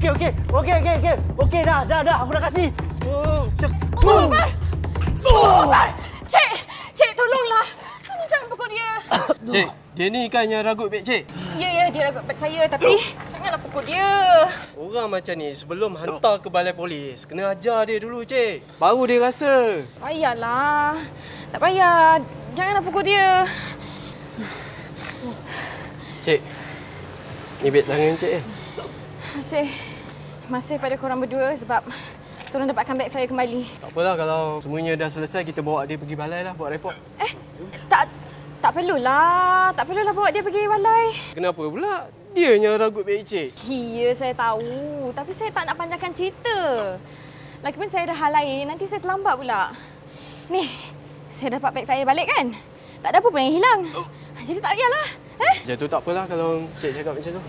Okey, dah. Aku dah kasih. Umar! Umar! Cik, tolonglah. Tolong jangan pukul dia. Cik, dia ni kan yang ragut beg cik. Ya, dia ragut beg saya tapi janganlah pukul dia. Orang macam ni sebelum hantar ke balai polis, kena ajar dia dulu cik. Baru dia rasa. Payahlah. Tak payah. Janganlah pukul dia. Cik, ni beg tangan cik. Masih pada korang berdua sebab tolong dapatkan beg saya kembali. Tak apalah kalau semuanya dah selesai, kita bawa dia pergi balai lah buat report. Tak perlulah. Tak perlulah bawa dia pergi balai. Kenapa pula? Dia yang ragut beg cik. Ya, saya tahu. Tapi saya tak nak panjangkan cerita. Lagipun saya dah hal lain, nanti saya terlambat pula. Ni, saya dapat beg saya balik kan? Tak ada apa pun yang hilang. Jadi tak payahlah. Macam tu tak apalah kalau cik cakap macam tu.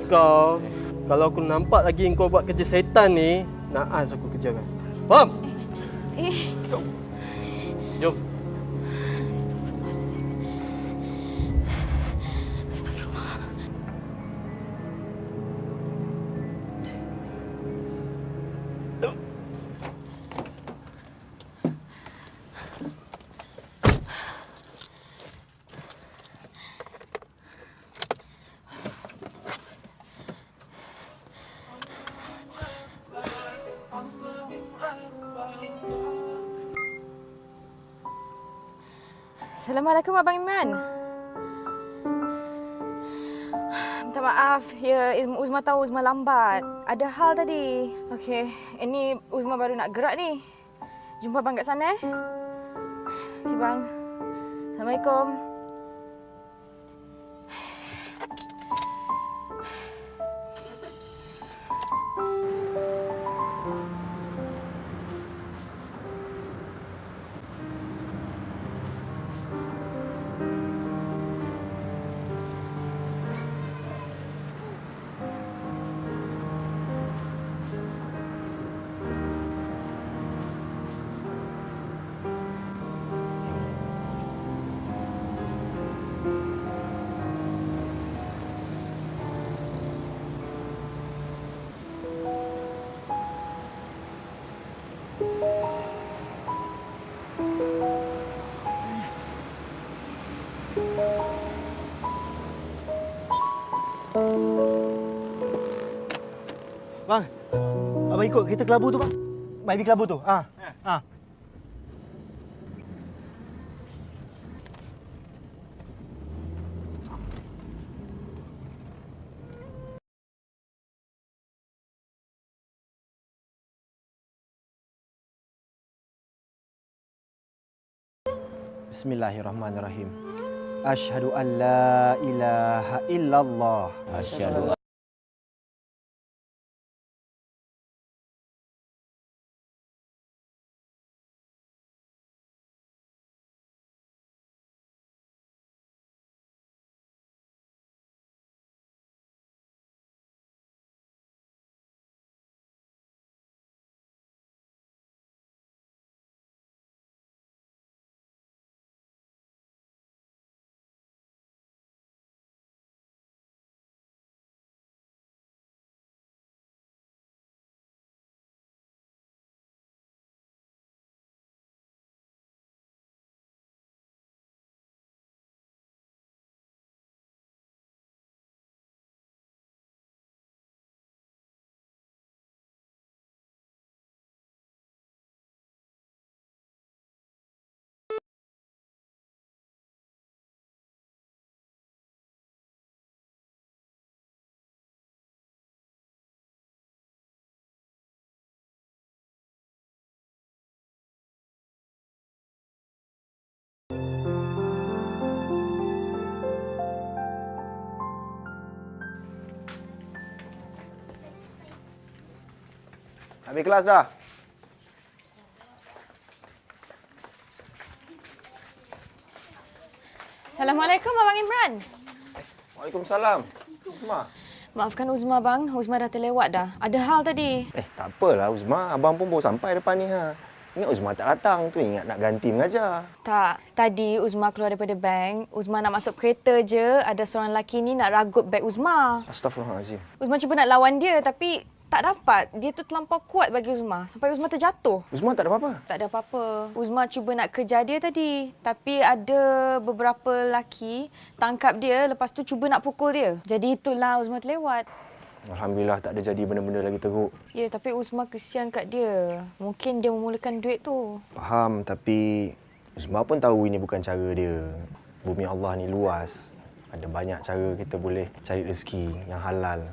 Kau, kalau aku nampak lagi kau buat kerja setan ni, naas aku kejarkan. Faham? Jom. Astagfirullahalazim. Astagfirullah. Assalamualaikum Abang Imran. Minta maaf, ya Uzma tahu Uzma lambat. Ada hal tadi. Okey, ini Uzma baru nak gerak ni. Jumpa Bang kat sana. Okey Bang. Assalamualaikum. Bang, abang ikut kereta kelabu tu bang. Myvi kelabu tu. Bismillahirrahmanirrahim. Asyhadu an la ilaha illallah. Asyhadu Habis kelas dah? Assalamualaikum Abang Imran. Waalaikumsalam. Uzma. Maafkan Uzma bang, Uzma dah terlewat dah. Ada hal tadi. Tak apalah Uzma, abang pun baru sampai depan ni ha. Ingat Uzma tak datang tu, ingat nak ganti mengajar. Tak, tadi Uzma keluar daripada bank. Uzma nak masuk kereta je, ada seorang lelaki ni nak ragut beg Uzma. Astaghfirullahalazim. Uzma cuba nak lawan dia tapi tak dapat. Dia tu terlampau kuat bagi Uzma sampai Uzma terjatuh. Uzma tak ada apa-apa? Tak ada apa-apa. Uzma cuba nak kejar dia tadi. Tapi ada beberapa lelaki tangkap dia, lepas tu cuba nak pukul dia. Jadi itulah Uzma terlewat. Alhamdulillah tak ada jadi benda-benda lagi teruk. Ya, tapi Uzma kesian kat dia. Mungkin dia memulakan duit tu. Faham, tapi Uzma pun tahu ini bukan cara dia. Bumi Allah ni luas. Ada banyak cara kita boleh cari rezeki yang halal.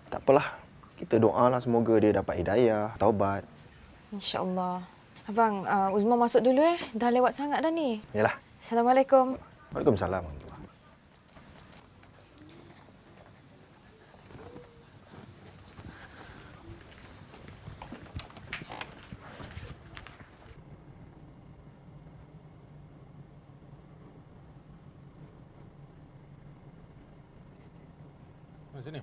Tak apalah. Kita doalah semoga dia dapat hidayah, taubat. InsyaAllah. Abang, Uzma masuk dulu Dah lewat sangat dah ni. Yalah. Assalamualaikum. Waalaikumsalam. Sini.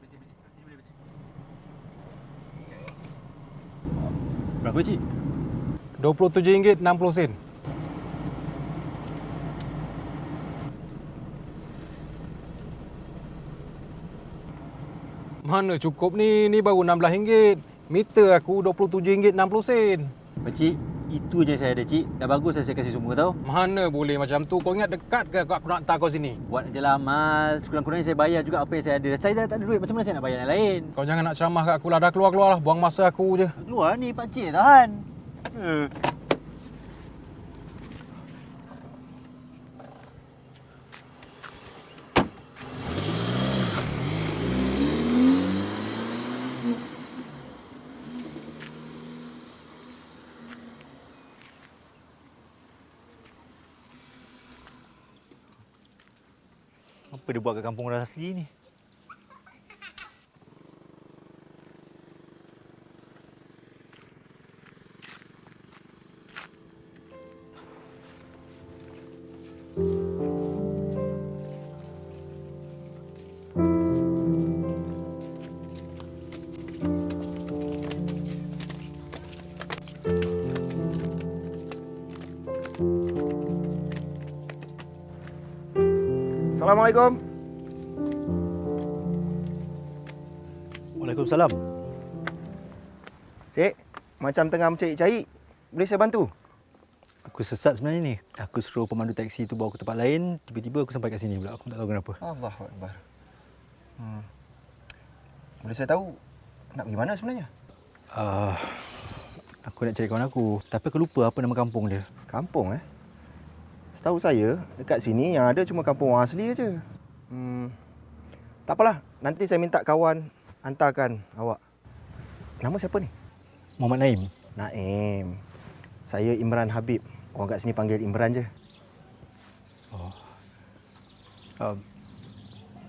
Berapa, Cik? RM27.60. Mana cukup ni? Ni baru RM16. Meter aku RM27.60. Pakcik, itu je saya ada, Cik. Dah bagus saya kasih semua tau. Mana boleh macam tu? Kau ingat dekat ke aku nak hantar kau sini? Buat je lah amal. Sekurang-kurangnya saya bayar juga apa yang saya ada. Saya dah tak ada duit. Macam mana saya nak bayar yang lain? Kau jangan nak ceramah kat aku lah. Dah keluar-keluar lah. Buang masa aku je. Keluar ni, Pakcik. Tahan. Apa dia buat kat kampung orang asli ni? Assalamualaikum. Waalaikumsalam. Cik, macam tengah mencari-cari. Boleh saya bantu? Aku sesat sebenarnya ni. Aku suruh pemandu taksi tu bawa ke tempat lain. Tiba-tiba aku sampai kat sini pula. Aku tak tahu kenapa. Allahu Akbar. Boleh saya tahu nak pergi mana sebenarnya? Aku nak cari kawan aku. Tapi aku lupa apa nama kampung dia. Kampung Setahu saya, dekat sini yang ada cuma kampung orang asli aja. Tak apalah, nanti saya minta kawan hantarkan awak. Nama siapa ni? Muhammad Naim. Naim. Saya Imran Habib. Orang kat sini panggil Imran je.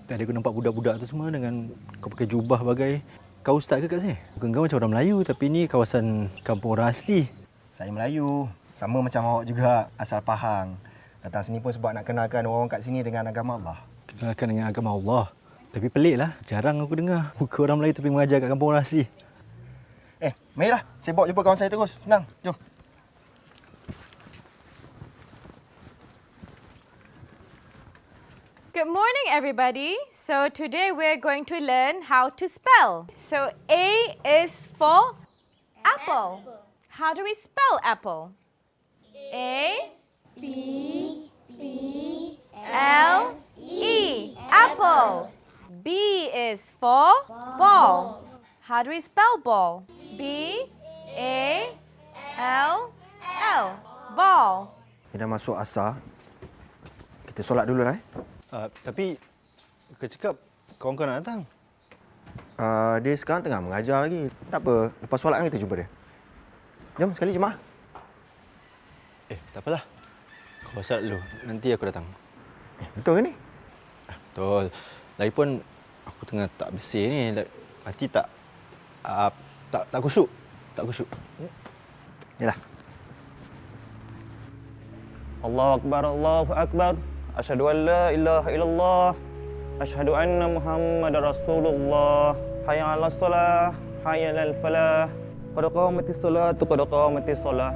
Tadi aku nampak budak-budak tu semua dengan kau pakai jubah bagai. Kau ustaz ke kat sini? Kau macam orang Melayu tapi ni kawasan kampung orang asli. Saya Melayu. Sama macam awak juga, asal Pahang. Datang sini pun sebab nak kenalkan orang kat sini dengan agama Allah. Kenalkan dengan agama Allah. Tapi peliklah, jarang aku dengar muka orang Melayu tapi mengajar kat kampung orang asli. Marilah. Saya bawa jumpa kawan saya terus. Senang. Jom. Good morning, everybody. So today we're going to learn how to spell. So A is for apple. How do we spell apple? A L E apple. B is for ball. How do we spell ball? B A L L ball. Kita dah masuk asar. Kita solat dulu lah. Tapi kau cakap kawan kau nak datang. Dia sekarang tengah mengajar lagi. Tak apa. Lepas solat kan kita jumpa dia. Jom sekali jemaah. Tak apalah. Kau solat dulu. Nanti aku datang. Betul ke ni? Betul. Lagipun aku tengah tak bersih ni. Hati tak khusyuk. Tak khusyuk. Yalah. Allahu Akbar, Allahu Akbar. Asyhadu an la ilaha illallah. Asyhadu anna Muhammadar Rasulullah. Hayya 'alas salah, hayya 'alal falah. Qad qamatis salatu, qad qamatis salah.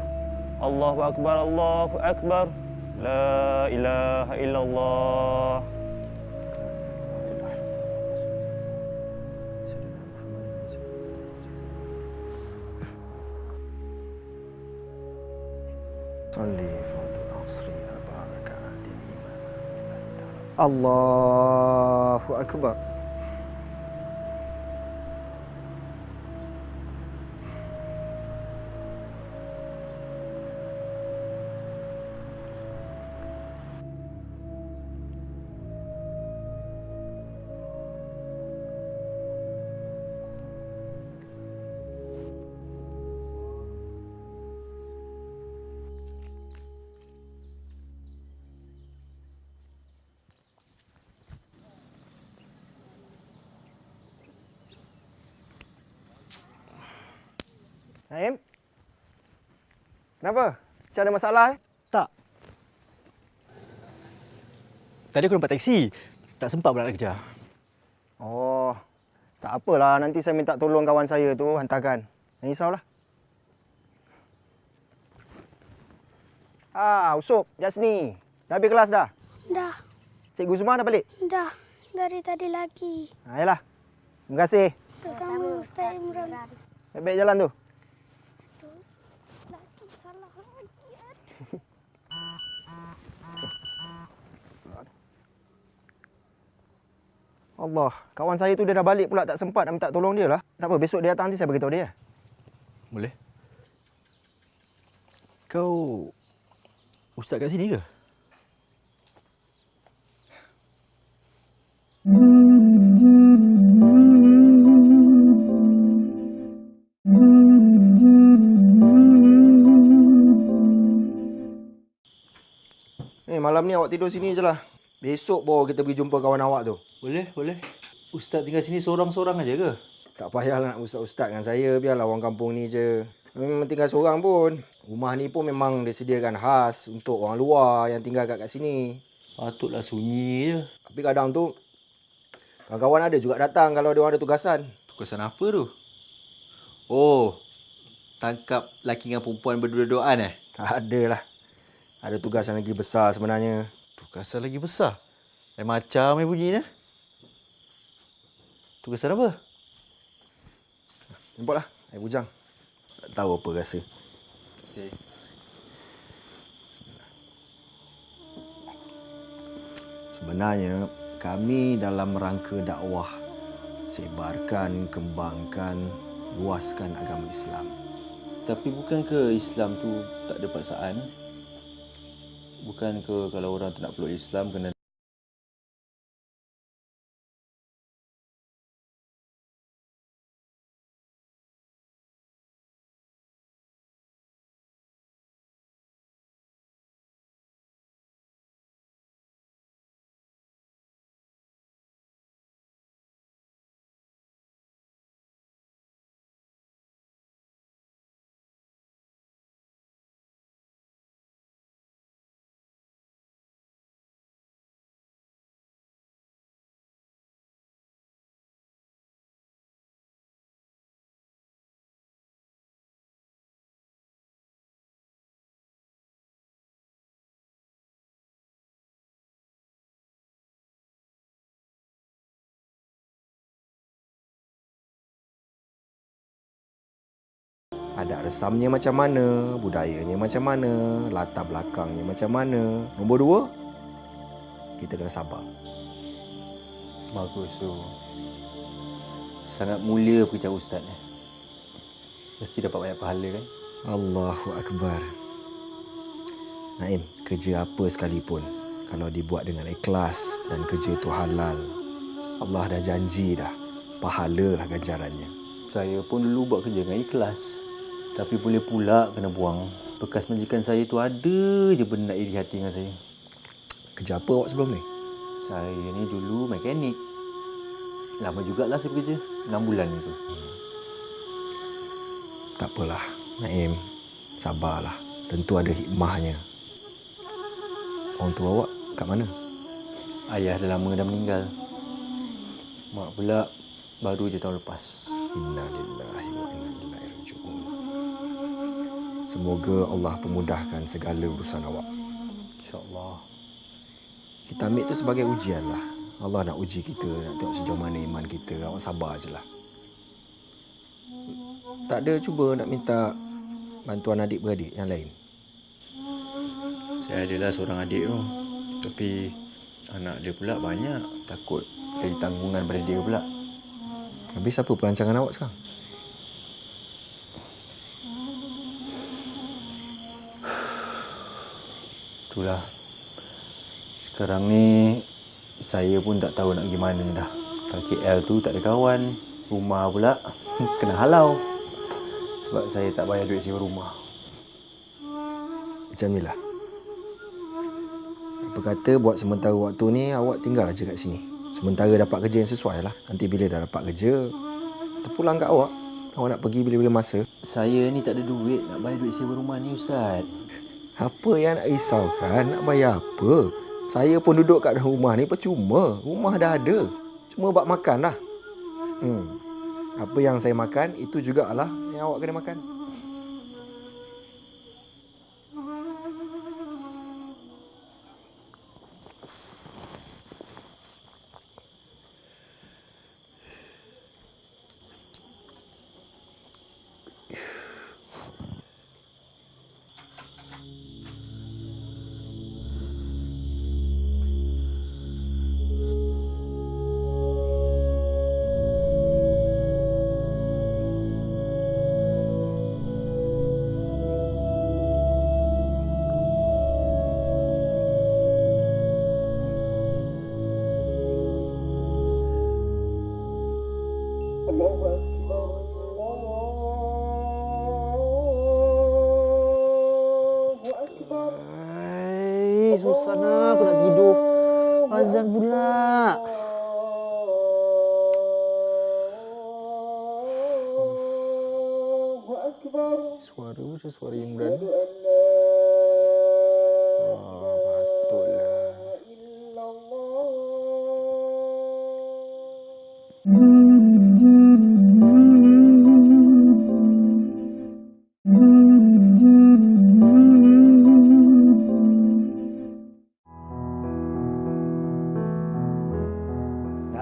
Allahu Akbar, Allahu Akbar. La ilaha illallah. Salli fardhu asri arba'a raka'atin imaman billahi ta'ala. Allahu Akbar. Naim? Kenapa? Macam ada masalah Tak. Tadi aku nampak taksi. Tak sempat pula nak kejar. Oh, tak apalah. Nanti saya minta tolong kawan saya tu hantarkan. Jangan risaulah. Usop, jap sini. Dah habis kelas dah? Dah, Cikgu Zuma dah balik? dah. Dari tadi lagi. Yalah. Terima kasih. Bersama Ustaz Imran. Baik-baik jalan tu. Terus, lagi salah lagi. Allah, kawan saya tu dia dah balik pula, tak sempat nak minta tolong dia lah. Tak apa, besok dia datang nanti saya beritahu dia. Boleh? Kau ustaz kat sini ke? Malam ni awak tidur sini je lah. Besok baru kita pergi jumpa kawan awak tu. Boleh, boleh. Ustaz tinggal sini seorang-seorang aja ke? Tak payahlah nak ustaz-ustaz dengan saya. Biarlah orang kampung ni je. Memang tinggal seorang pun. Rumah ni pun memang disediakan khas untuk orang luar yang tinggal kat sini. Patutlah sunyi je. Tapi kadang tu, kawan-kawan ada juga datang kalau dia orang ada tugasan. Tugasan apa tu? Oh, tangkap lelaki dengan perempuan berdua-duaan Tak adalah. Ada tugasan lagi besar sebenarnya. Tugasan lagi besar? Lain macam bunyi ni. Tugasan apa? Nampaklah, air bujang. Tak tahu apa rasa. Terima kasih. Sebenarnya, kami dalam rangka dakwah sebarkan, kembangkan, luaskan agama Islam. Tapi bukankah Islam tu tak ada paksaan? Bukankah kalau orang tu nak peluk Islam kena Adat resamnya macam mana, budayanya macam mana, latar belakangnya macam mana. Nombor dua, kita kena sabar. bagus tu? Sangat mulia pekerja ustaz ni. Mesti dapat banyak pahala kan? Allahu Akbar. Naim, kerja apa sekalipun, kalau dibuat dengan ikhlas dan kerja itu halal, Allah dah janji dah, pahalalah ganjarannya. Saya pun dulu buat kerja dengan ikhlas. Tapi boleh pula kena buang. Bekas majikan saya tu ada je benda nak iri hati dengan saya. Kerja apa awak sebelum ni? Saya ni dulu mekanik. Lama jugalah saya bekerja. 6 bulan itu. Tak apalah, Naim. Sabarlah. Tentu ada hikmahnya. Orang tua awak kat mana? Ayah dah lama dah meninggal. Mak pula baru je tahun lepas. Inna lillahi wa inna ilaihi raji'un. Semoga Allah pemudahkan segala urusan awak. InsyaAllah. Kita ambil tu sebagai ujian lah. Allah nak uji kita, nak tengok sejauh mana iman kita. Awak sabar je lah. Tak ada cuba nak minta bantuan adik-beradik yang lain? Saya adalah seorang adik tu. Tapi anak dia pula banyak. Takut jadi tanggungan pada dia pula. Habis apa perancangan awak sekarang? Itulah. Sekarang ni saya pun tak tahu nak pergi mana dah. Kat KL tu tak ada kawan. Rumah pula kena halau. Sebab saya tak bayar duit sewa rumah. Jamilah. Apa kata buat sementara waktu ni awak tinggal aja kat sini. Sementara dapat kerja yang sesuai lah. Nanti bila dah dapat kerja, terpulang kat awak. Awak nak pergi bila-bila masa. Saya ni tak ada duit nak bayar duit sewa rumah ni, Ustaz. Apa yang nak risaukan? Nak bayar apa? Saya pun duduk kat dalam rumah ni percuma. Rumah dah ada. Cuma buat makan lah. Apa yang saya makan, itu jugalah yang awak kena makan. Susah nak, aku nak tidur. Azan pula. Suara macam suara Imran. Patutlah.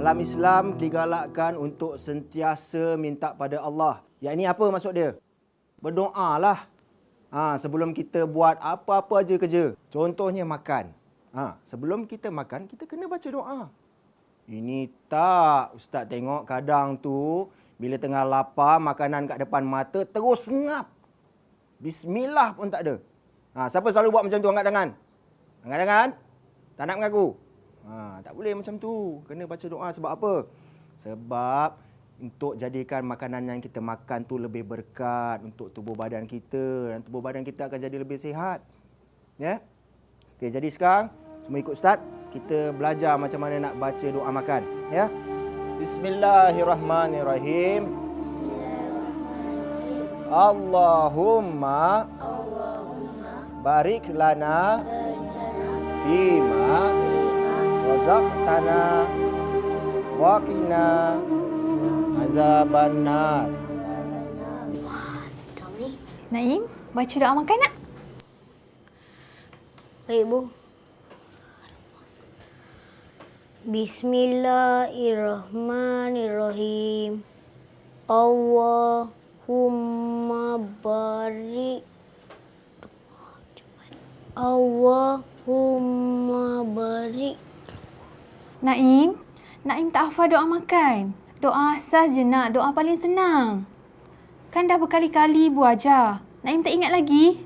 Dalam Islam digalakkan untuk sentiasa minta pada Allah. Yang ini apa maksud dia? Berdoalah. Sebelum kita buat apa-apa aja kerja. Contohnya makan. Sebelum kita makan, kita kena baca doa. Ini tak, Ustaz tengok kadang tu, bila tengah lapar, makanan kat depan mata, terus ngap. Bismillah pun tak ada. Siapa selalu buat macam tu? Angkat tangan. Angkat tangan. Tak nak mengaku. Tak boleh macam tu. Kena baca doa. Sebab apa? Sebab untuk jadikan makanan yang kita makan tu lebih berkat untuk tubuh badan kita. Dan tubuh badan kita akan jadi lebih sihat. Ya? Okey, jadi sekarang semua ikut Ustaz. Kita belajar macam mana nak baca doa makan. Ya? Bismillahirrahmanirrahim. Allahumma barik lana fima razaqtana wa qina azabannar. Naim, baca doa makan nak? Baik, Bu. Bismillahirrahmanirrahim. Allahumma barik. Allahumma barik. Naim tak hafal doa makan. Doa asas je nak, doa paling senang. Kan dah berkali-kali Bu ajar. Naim tak ingat lagi?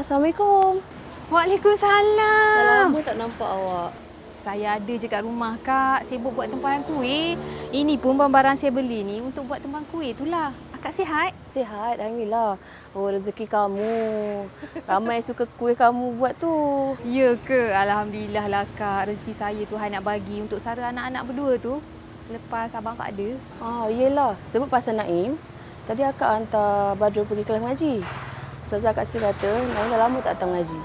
Assalamualaikum. Waalaikumsalam. Lama tak nampak awak. Saya ada je kat rumah, Kak. Sibuk buat tempahan kuih. Ini pun barang saya beli ni untuk buat tempahan kuih itulah. Akak sihat? Sihat, alhamdulillah. Oh, rezeki kamu. Ramai suka kuih kamu buat tu. Ya ke? Alhamdulillah lah, Kak. Rezeki saya Tuhan nak bagi untuk sara anak-anak berdua tu. selepas abang tak ada. Yelah. Sebab pasal Naim, tadi akak hantar Badrul pergi kelas mengaji. Ustazah Kak Siti kata, Naim dah lama tak datang mengaji.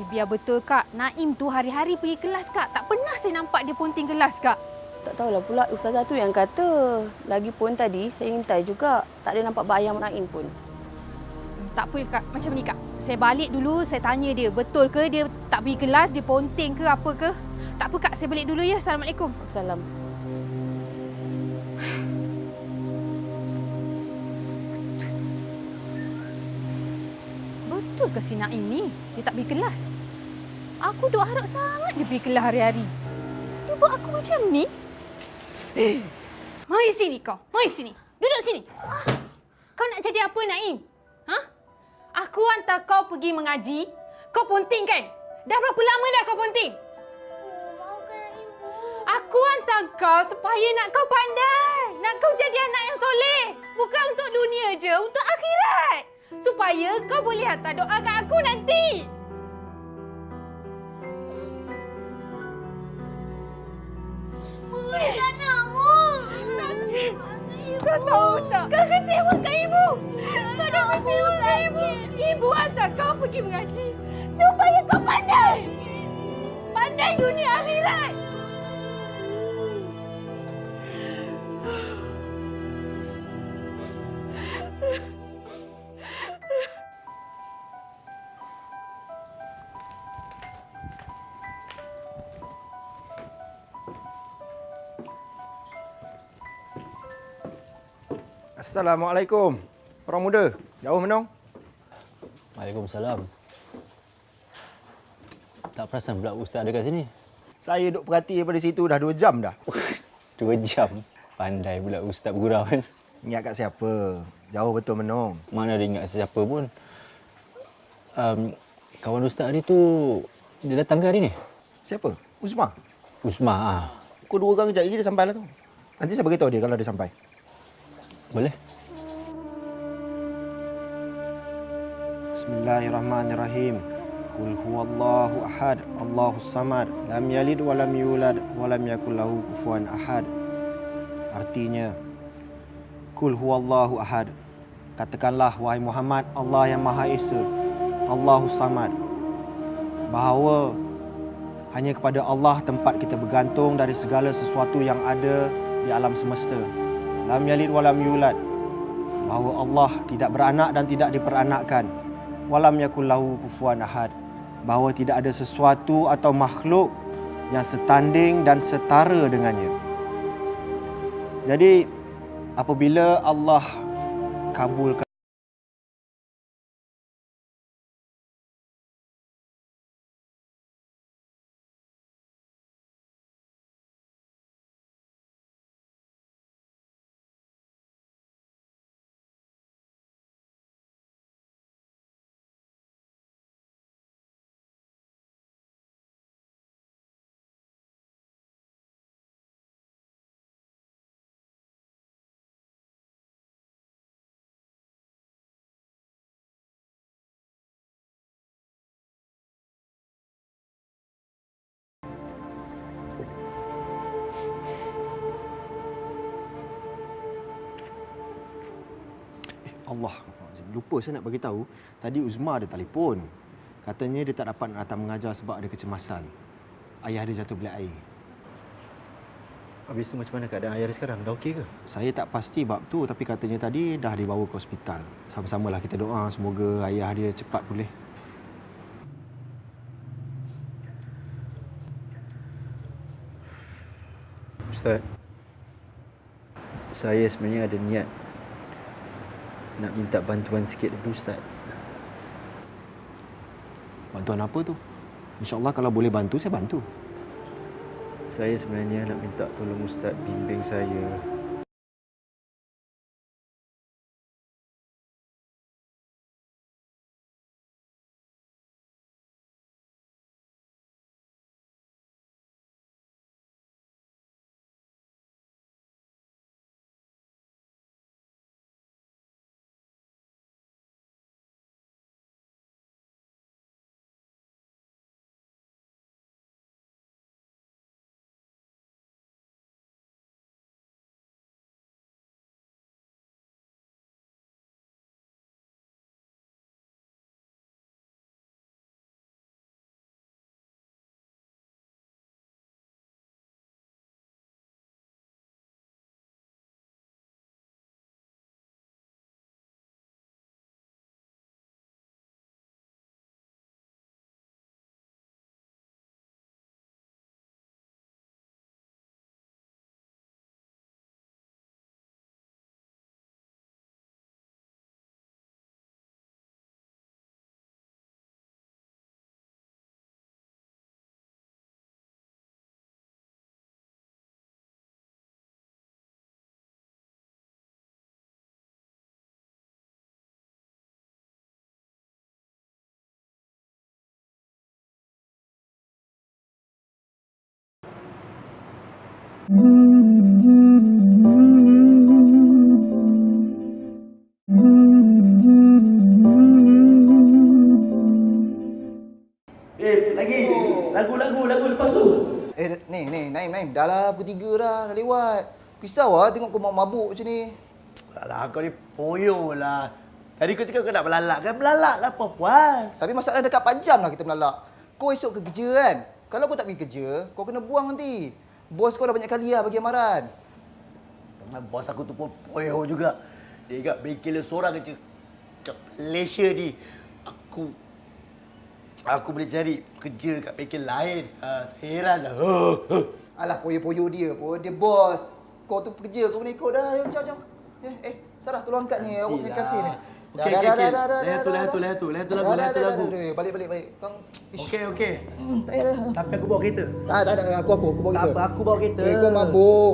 Biar betul, Kak. Naim tu hari-hari pergi kelas, Kak. Tak pernah saya nampak dia ponting kelas, Kak. Tak tahulah pula Ustazah tu yang kata. Lagipun tadi saya intai juga, tak ada nampak bayang Naim pun. Tak apa, Kak. Macam ni, Kak. Saya balik dulu, saya tanya dia. Betul ke dia tak pergi kelas, dia ponting ke apa ke? Tak apa, Kak. Saya balik dulu ya. Assalamualaikum. Salam. Betul ke si Naim ni? Dia tak pergi kelas. Aku duk harap sangat dia pergi kelas hari-hari. Dia buat aku macam ni. Mari sini kau. Mari sini. Duduk sini. Kau nak jadi apa, Naim? Ha? Aku hantar kau pergi mengaji. Kau ponting kan? Dah berapa lama dah kau ponting? Aku hantar kau supaya nak kau pandai. Nak kau jadi anak yang soleh. Bukan untuk dunia je, untuk akhirat. Supaya kau boleh hantar doa kat aku nanti. Tak nak, Bu. Kau tahu tak? Kau kecewakan ibu. Kau dah kecewakan ibu. Ibu hantar kau pergi mengaji. Supaya kau pandai. Pandai dunia akhirat. Assalamualaikum. Orang muda, jauh menong. Waalaikumsalam. Tak perasan pula ustaz ada kat sini. Saya duduk perhati daripada situ dah 2 jam dah. 2 jam. Pandai pula ustaz bergurau kan. Ingat kat siapa? Jauh betul menong. Mana ada ingat siapa pun. Kawan ustaz ni tu, dia datang ke hari ni? Siapa? Uzma? Uzma. Pukul 2 kejap lagi dia sampai lah tu. Nanti saya beritahu dia kalau dia sampai. Boleh? Bismillahirrahmanirrahim. Qul huwallahu ahad, Allahus samad, lam yalid wa lam yulad wa lam yakul lahu kufuwan ahad. Artinya, Qul huwallahu ahad. Katakanlah wahai Muhammad, Allah yang Maha Esa, Allahus samad. Bahawa hanya kepada Allah tempat kita bergantung dari segala sesuatu yang ada di alam semesta. Lam yalid wa lam yulad. Bahawa Allah tidak beranak dan tidak diperanakkan. Walam yakul lahu kufuwan ahad. Bahawa tidak ada sesuatu atau makhluk yang setanding dan setara dengannya. Jadi apabila Allah kabulkan Allah, lupa saya nak bagi tahu. Tadi Uzma ada telefon. Katanya dia tak dapat nak datang mengajar sebab ada kecemasan. Ayah dia jatuh bilik air. Habis tu macam mana keadaan ayah dia sekarang? Dah okey ke? Saya tak pasti bab tu, tapi katanya tadi dah dibawa ke hospital. Sama-samalah kita doa semoga ayah dia cepat pulih. Ustaz, saya sebenarnya ada niat nak minta bantuan sikit daripada Ustaz. Bantuan apa tu? InsyaAllah kalau boleh bantu, saya bantu. Saya sebenarnya nak minta tolong Ustaz bimbing saya Lagi. Lagu lepas tu. Naim. Dah lah pukul 3 dah lewat. Pisau lah tengok kau mabuk macam ni. Alah, kau ni poyo lah. Tadi kau cakap kau nak melalak kan? Melalak lah apa puas. Tapi masalah dekat 4 jam lah kita melalak. Kau esok ke kerja kan? Kalau kau tak pergi kerja, kau kena buang nanti. Bos kau dah banyak kali lah bagi amaran. Bos aku tu pun poyo juga. Dia ingat bengkel dia seorang kerja kat Malaysia ni. Aku boleh cari kerja kat bengkel lain. Heran lah. Alah, poyo-poyo dia pun. Dia bos. Kau tu pekerja, kau boleh ikut dah. Jom. Sarah, tolong angkat ni. Awak kena kasih ni. Okey. Leher tu lagu. Balik. Kau... Okey. Tapi aku bawa kereta. Tak. Aku bawa kereta. Tak apa, aku bawa kereta. Kau mabuk.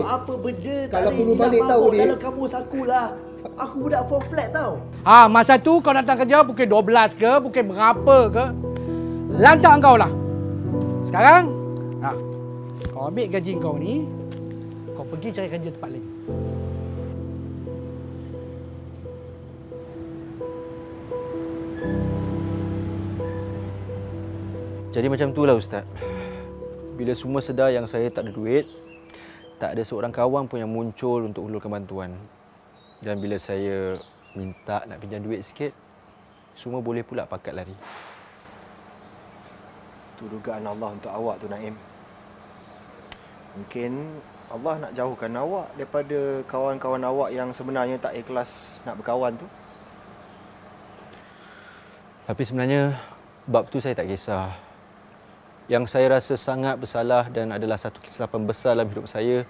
Apa benda? Kalau perlu balik tahu ni. Kalau kamu aku lah. Aku budak 4 flat tau. Masa tu kau datang kerja pukul 12 ke, pukul berapa ke, lantak kau lah. Sekarang, kau ambil gaji kau ni, kau pergi cari kerja tempat lain. Jadi macam itulah Ustaz. Bila semua sedar yang saya tak ada duit, tak ada seorang kawan pun yang muncul untuk hulurkan bantuan. Dan bila saya minta nak pinjam duit sikit, semua boleh pula pakat lari. Itu dugaan Allah untuk awak tu, Naim. Mungkin Allah nak jauhkan awak daripada kawan-kawan awak yang sebenarnya tak ikhlas nak berkawan tu. Tapi sebenarnya bab tu saya tak kisah. Yang saya rasa sangat bersalah dan adalah satu kesilapan besar dalam hidup saya,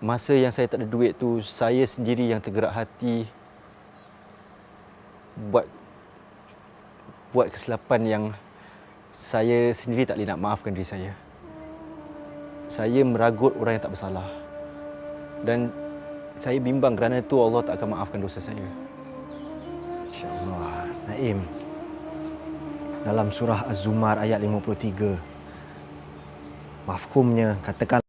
masa yang saya tak ada duit tu, saya sendiri yang tergerak hati buat kesilapan yang saya sendiri tak boleh nak maafkan diri saya. Saya meragut orang yang tak bersalah. Dan saya bimbang kerana itu Allah tak akan maafkan dosa saya. InsyaAllah. Naim, dalam surah Az-Zumar ayat 53, mafhumnya katakan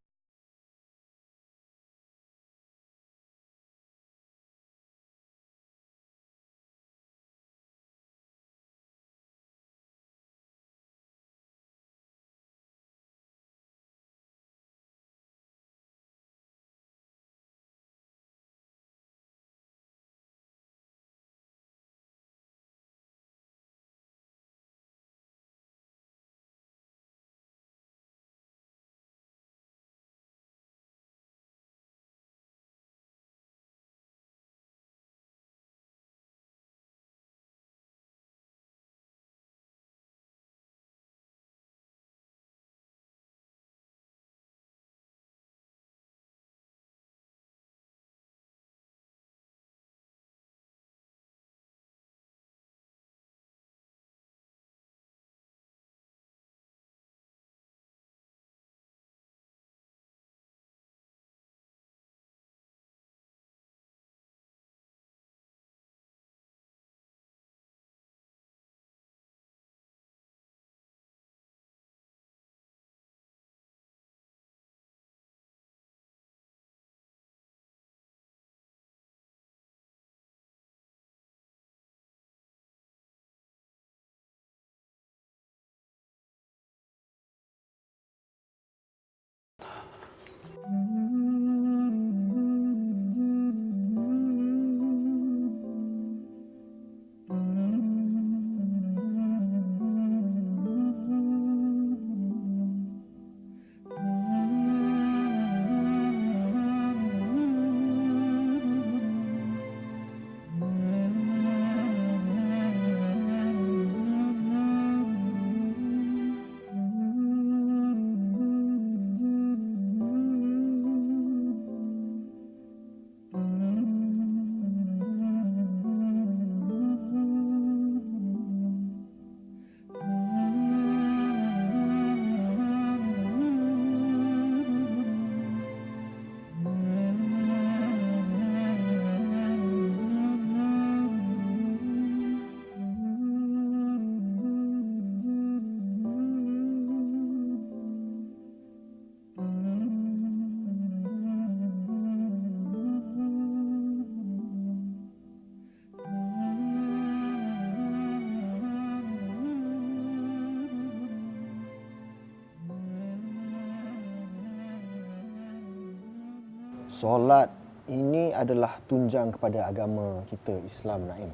Solat ini adalah tunjang kepada agama kita Islam, Naim.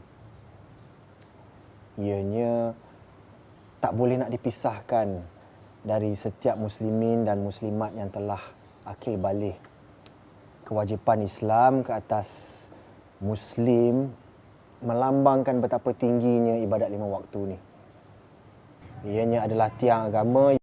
Ianya tak boleh nak dipisahkan dari setiap muslimin dan muslimat yang telah akil baligh. Kewajipan Islam ke atas muslim melambangkan betapa tingginya ibadat 5 waktu ni. Ianya adalah tiang agama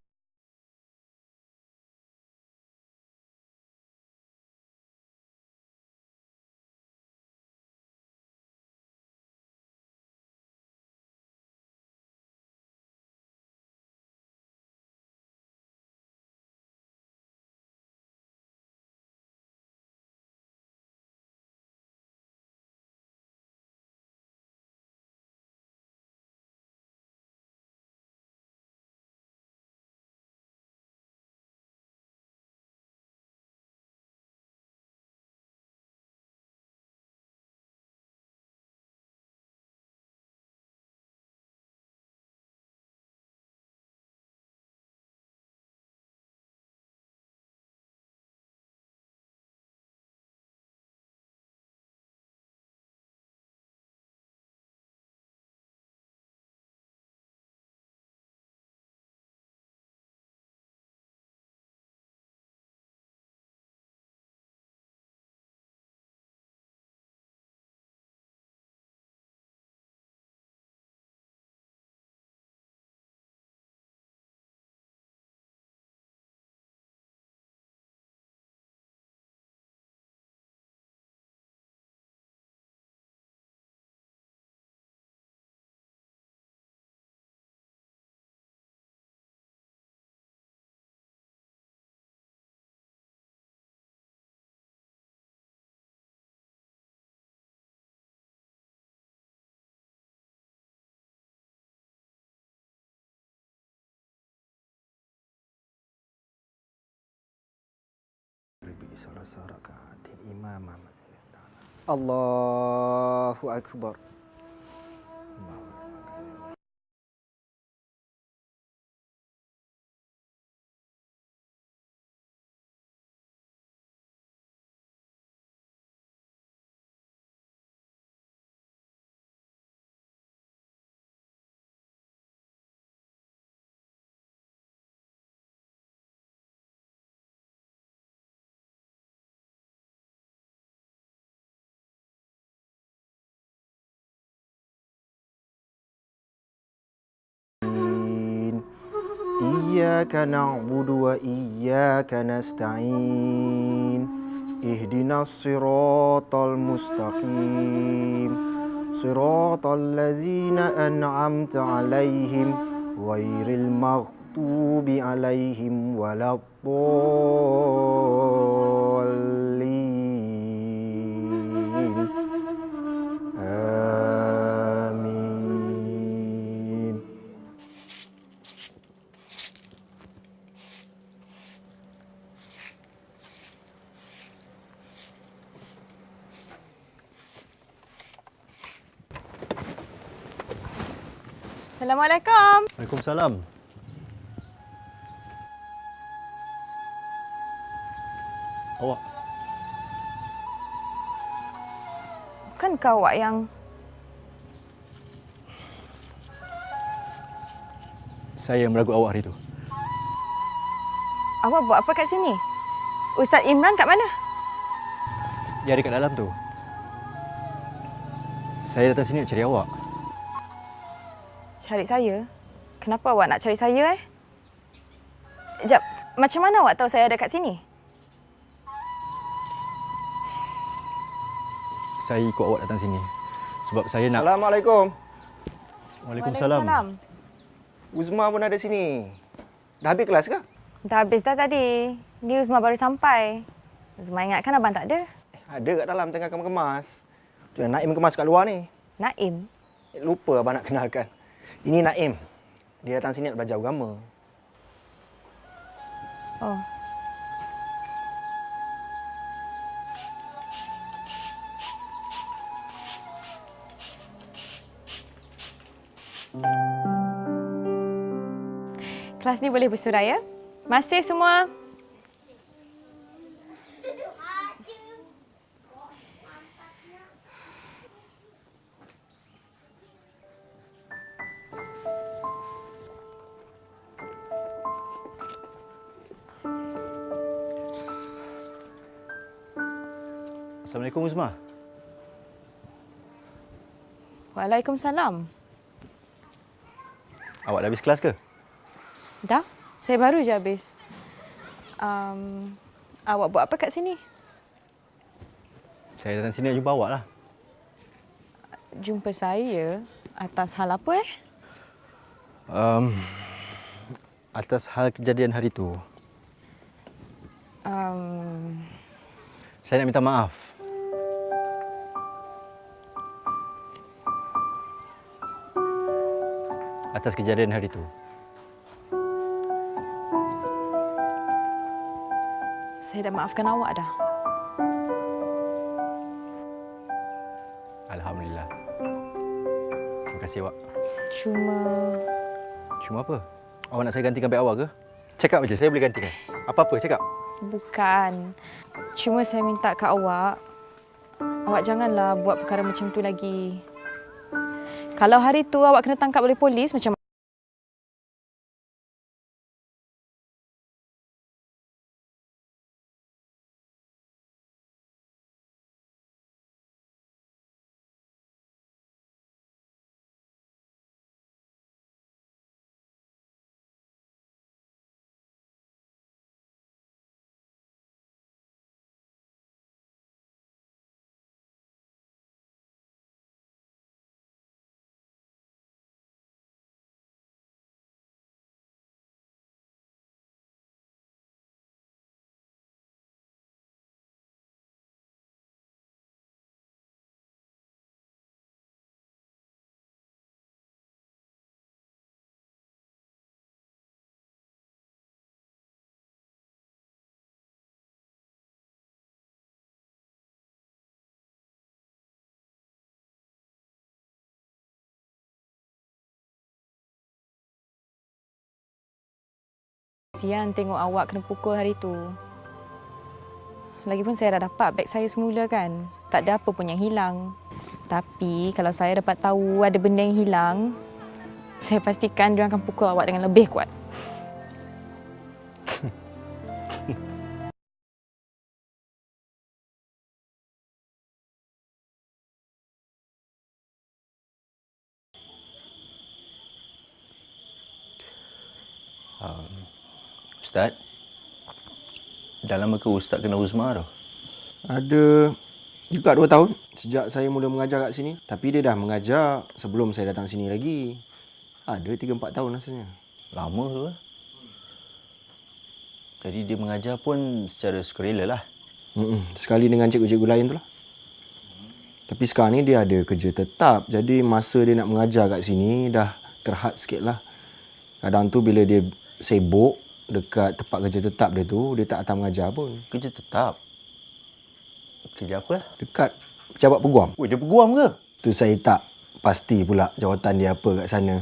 Allahu Akbar. Iyyaka na'budu wa iyyaka nasta'in. Ihdinas siratal mustaqim. Siratal ladzina an'amta 'alaihim ghairil maghdubi 'alaihim waladdallin. Amin. Assalamualaikum. Waalaikumsalam. Awak? Bukankah awak yang... Saya meragut awak hari itu. Awak buat apa kat sini? Ustaz Imran kat mana? Dia ada kat dalam tu. Saya datang sini nak cari awak. Cari saya? Kenapa awak nak cari saya Sekejap, macam mana awak tahu saya ada kat sini? Saya ikut awak datang sini. Sebab saya nak... Assalamualaikum. Waalaikumsalam. Uzma pun ada sini. Dah habis kelas ke? Dah habis dah tadi. Ni Uzma baru sampai. Uzma ingatkan abang tak ada. Ada kat dalam tengah kemas. Tu yang Naim kemas kat luar ni. Naim? Lupa abang nak kenalkan. Ini Naim. Dia datang sini nak belajar agama. Oh. Kelas ni boleh bersurai ya? Masih semua? Assalamualaikum Uzma. Waalaikumsalam. Awak dah habis kelas ke? Dah, saya baru je habis. Awak buat apa kat sini? Saya datang sini nak jumpa awak lah. Jumpa saya atas hal apa Atas hal kejadian hari tu. Saya nak minta maaf. Atas kejadian hari tu. Saya dah maafkan awak dah. Alhamdulillah. Terima kasih awak. Cuma apa? Awak nak saya gantikan beg awak ke? Cakap je, saya boleh gantikan. Apa-apa, cakap. Bukan. Cuma saya minta kat awak, awak janganlah buat perkara macam tu lagi. Kalau hari tu awak kena tangkap oleh polis, macam kesian tengok awak kena pukul hari tu. Lagipun saya dah dapat beg saya semula kan. Tak ada apa pun yang hilang. Tapi kalau saya dapat tahu ada benda yang hilang, saya pastikan dia akan pukul awak dengan lebih kuat. Ustaz, dah lama ke Ustaz kenal Uzma tu? Ada juga 2 tahun sejak saya mula mengajar kat sini. Tapi dia dah mengajar sebelum saya datang sini lagi. Ada 3-4 tahun rasanya. Lama tu lah. Jadi dia mengajar pun secara sukarela lah. Sekali dengan cikgu-cikgu lain tu lah. Tapi sekarang ni dia ada kerja tetap. Jadi masa dia nak mengajar kat sini dah terhad sikit lah. Kadang tu bila dia sibuk dekat tempat kerja tetap dia tu, dia tak datang mengajar pun. Kerja tetap? Kerja apa? Dekat pejabat peguam. Oh, dia peguam ke? Tu saya tak pasti pula jawatan dia apa kat sana.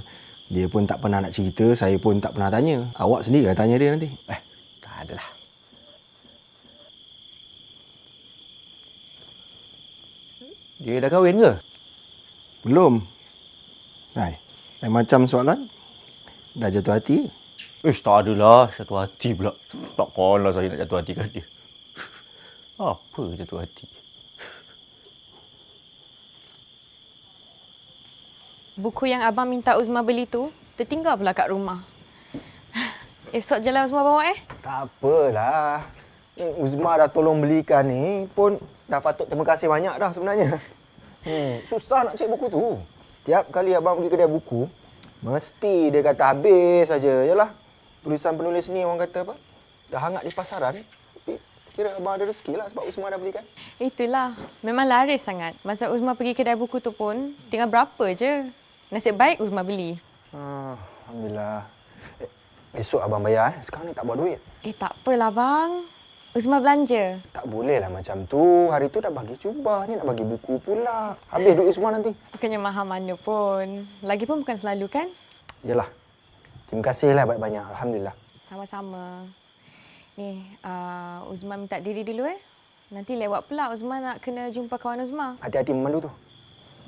Dia pun tak pernah nak cerita, saya pun tak pernah tanya. Awak sendiri lah tanya dia nanti. Tak adalah. Dia dah kahwin ke? Belum. Hai, macam soalan. Dah jatuh hati? Tak adalah. Jatuh hati pula. Takkanlah saya nak jatuh hati kat dia. Apa jatuh hati? Buku yang abang minta Uzma beli tu tertinggal pula kat rumah. Esok je lah Uzma bawa Tak apalah. Uzma dah tolong belikan ni pun dah patut terima kasih banyak dah sebenarnya. Susah nak cari buku tu. Tiap kali abang pergi kedai buku, mesti dia kata habis saja. Yalah, tulisan penulis ni orang kata apa? Dah hangat di pasaran. Tapi kira abang ada rezeki lah sebab Uzma dah belikan. Itulah. Memang laris sangat. Masa Uzma pergi kedai buku tu pun, tinggal berapa je. Nasib baik Uzma beli. Alhamdulillah. Esok abang bayar. Sekarang ni tak bawa duit. Tak apalah bang. Uzma belanja. Tak boleh lah macam tu. Hari tu dah bagi jubah. Ni nak bagi buku pula. Habis duit Uzma nanti. Bukannya mahal mana pun. Lagipun bukan selalu kan? Yalah. Terima kasihlah banyak-banyak. Alhamdulillah. Sama-sama. Ni, Uzma minta diri dulu Nanti lewat pula Uzma nak kena jumpa kawan Uzma. Hati-hati memandu tu.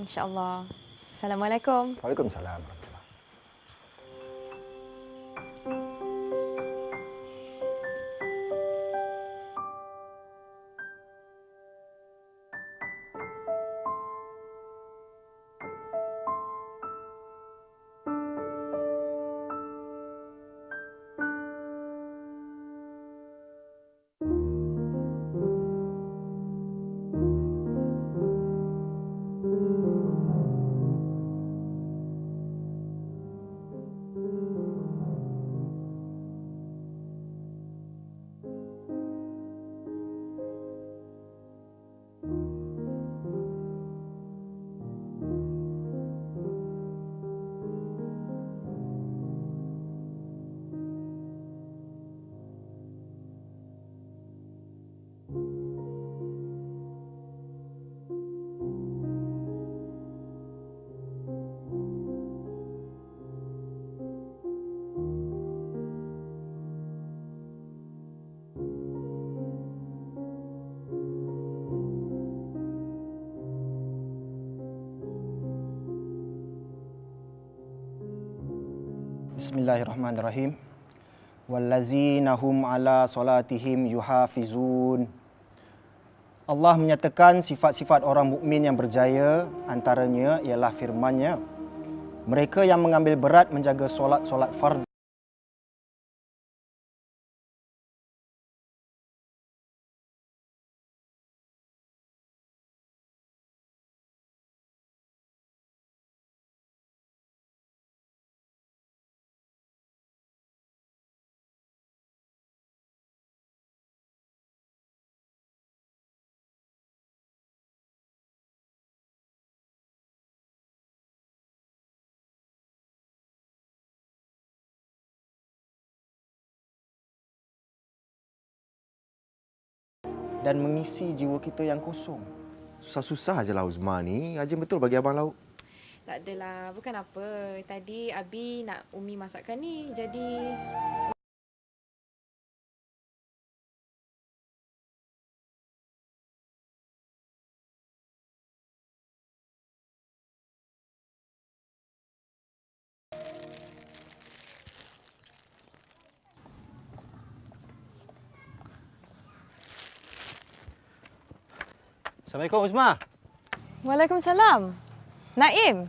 InsyaAllah. Assalamualaikum. Waalaikumsalam. Bismillahirrahmanirrahim. Wallazina hum ala solatihim yuhafizun. Allah menyatakan sifat-sifat orang mukmin yang berjaya, antaranya ialah firman-Nya, mereka yang mengambil berat menjaga solat-solat fardu dan mengisi jiwa kita yang kosong. Susah-susah je lah Uzma ni. Rajin betul bagi Abang lauk. Tak adalah, bukan apa. Tadi Abi nak Umi masakkan ni, jadi... Assalamualaikum Uzma. Waalaikumsalam. Naim?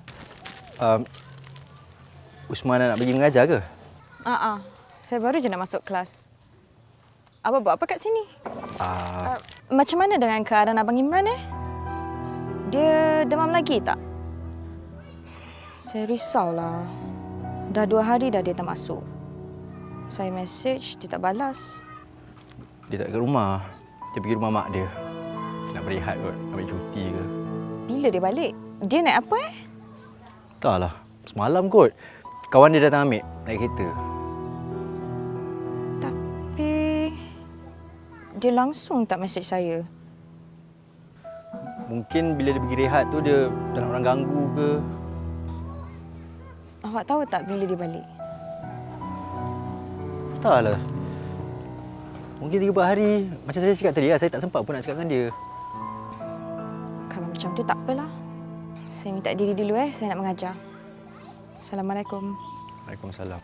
Usman nak pergi mengajar ke? Saya baru je nak masuk kelas. Abang buat apa kat sini? Macam mana dengan keadaan Abang Imran Dia demam lagi tak? Saya risaulah. Dah 2 hari dah dia tak masuk. Saya message, dia tak balas. Dia tak kat rumah. Dia pergi rumah mak dia. Nak berehat kot, ambil cuti ke. Bila dia balik? Dia naik apa Taklah, semalam kot. Kawan dia datang ambil, naik kereta. Tapi... dia langsung tak message saya. Mungkin bila dia pergi rehat tu dia tak nak orang ganggu ke. Awak tahu tak bila dia balik? Taklah. Mungkin 3-4 hari. Macam saya cakap tadi lah, saya tak sempat pun nak cakap dengan dia. Kalau macam tu tak apalah. Saya minta diri dulu saya nak mengajar. Assalamualaikum. Waalaikumsalam.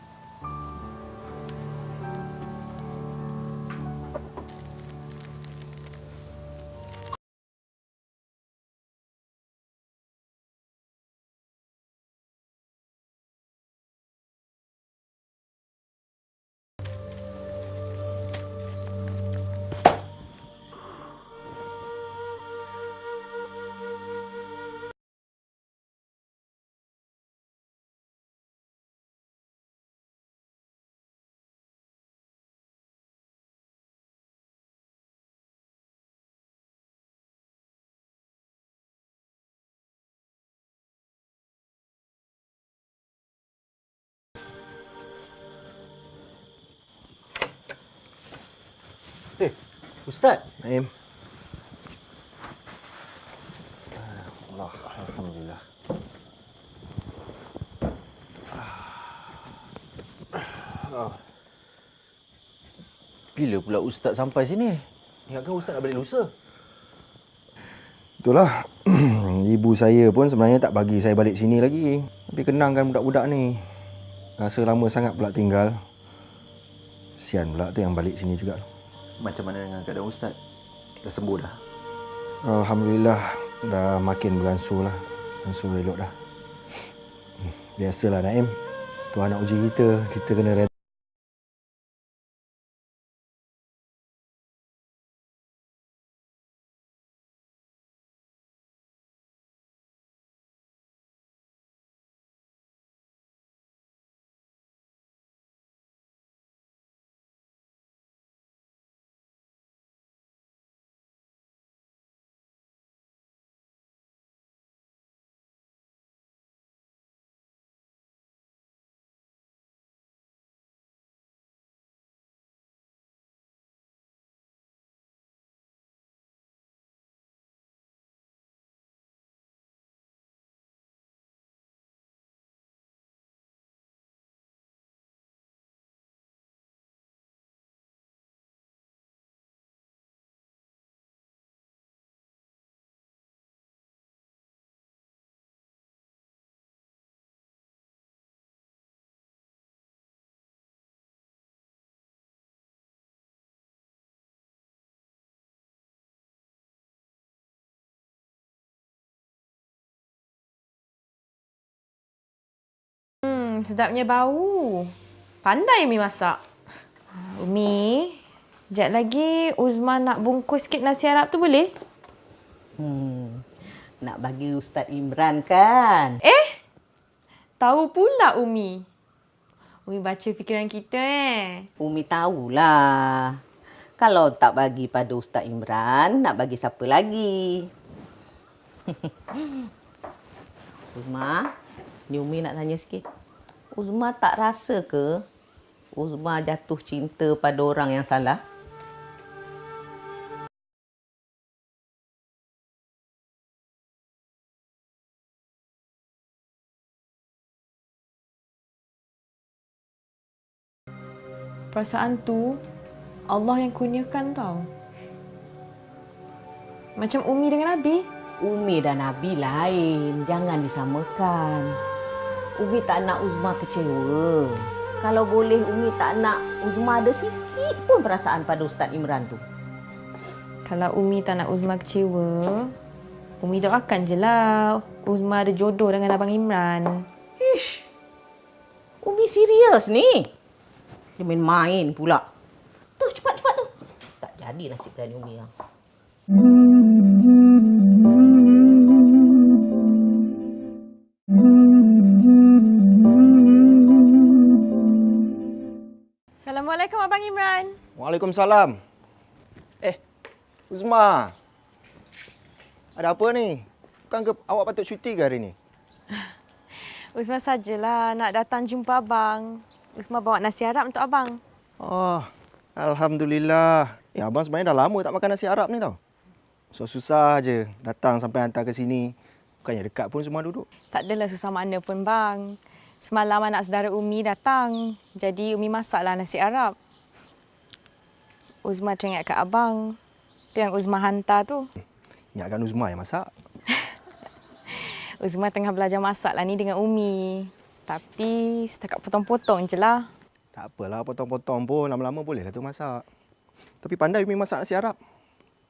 Ustaz. Naim. Allah, alhamdulillah. Bila pula Ustaz sampai sini? Ingatkan Ustaz nak balik lusa. Itulah. Ibu saya pun sebenarnya tak bagi saya balik sini lagi. Tapi kenangkan budak-budak ni. Rasa lama sangat pula tinggal. Kesian pula tu yang balik sini juga. Macam mana dengan keadaan Ustaz? Dah sembuh dah? Alhamdulillah. Dah makin beransur lah. Beransur elok dah. Biasalah Naim. Tuhan nak uji kita. Kita kena reda. Sedapnya bau. Pandai Umi masak. Umi, sekejap lagi Uzma nak bungkus sikit nasi Arab tu boleh? Nak bagi Ustaz Imran kan? Tahu pula Umi. Umi baca fikiran kita Umi tahulah. Kalau tak bagi pada Ustaz Imran, nak bagi siapa lagi? Uzma, ni Umi nak tanya sikit. Uzma tak rasa ke Uzma jatuh cinta pada orang yang salah? Perasaan tu Allah yang kurniakan tau. Macam Umi dengan Nabi. Umi dan Nabi lain. Jangan disamakan. Umi tak nak Uzma kecewa. Kalau boleh Umi tak nak Uzma ada sikit pun perasaan pada Ustaz Imran tu. Kalau Umi tak nak Uzma kecewa, Umi doakan je lah Uzma ada jodoh dengan Abang Imran. Ish, Umi serius ni? Dia main-main pula. Tu, cepat-cepat tu. Tak jadi nasib berani Umi lah. Assalamualaikum Abang Imran. Waalaikumsalam. Uzma. Ada apa ni? Bukan ke awak patut cuti ke hari ni? Uzma sajalah nak datang jumpa Abang. Uzma bawa nasi Arab untuk Abang. Oh, Alhamdulillah. Abang sebenarnya dah lama tak makan nasi Arab ni tau. Susah je datang sampai hantar ke sini. Bukannya dekat pun semua duduk. Tak adalah susah mana pun bang. Semalam anak saudara Umi datang. Jadi Umi masaklah nasi Arab. Uzma teringat kat Abang. Tu yang Uzma hantar tu. Ingatkan Uzma yang masak. Uzma tengah belajar masak lah ni dengan Umi. Tapi setakat potong-potong je lah. Tak apalah potong-potong pun. Lama-lama bolehlah tu masak. Tapi pandai Umi masak nasi Arab.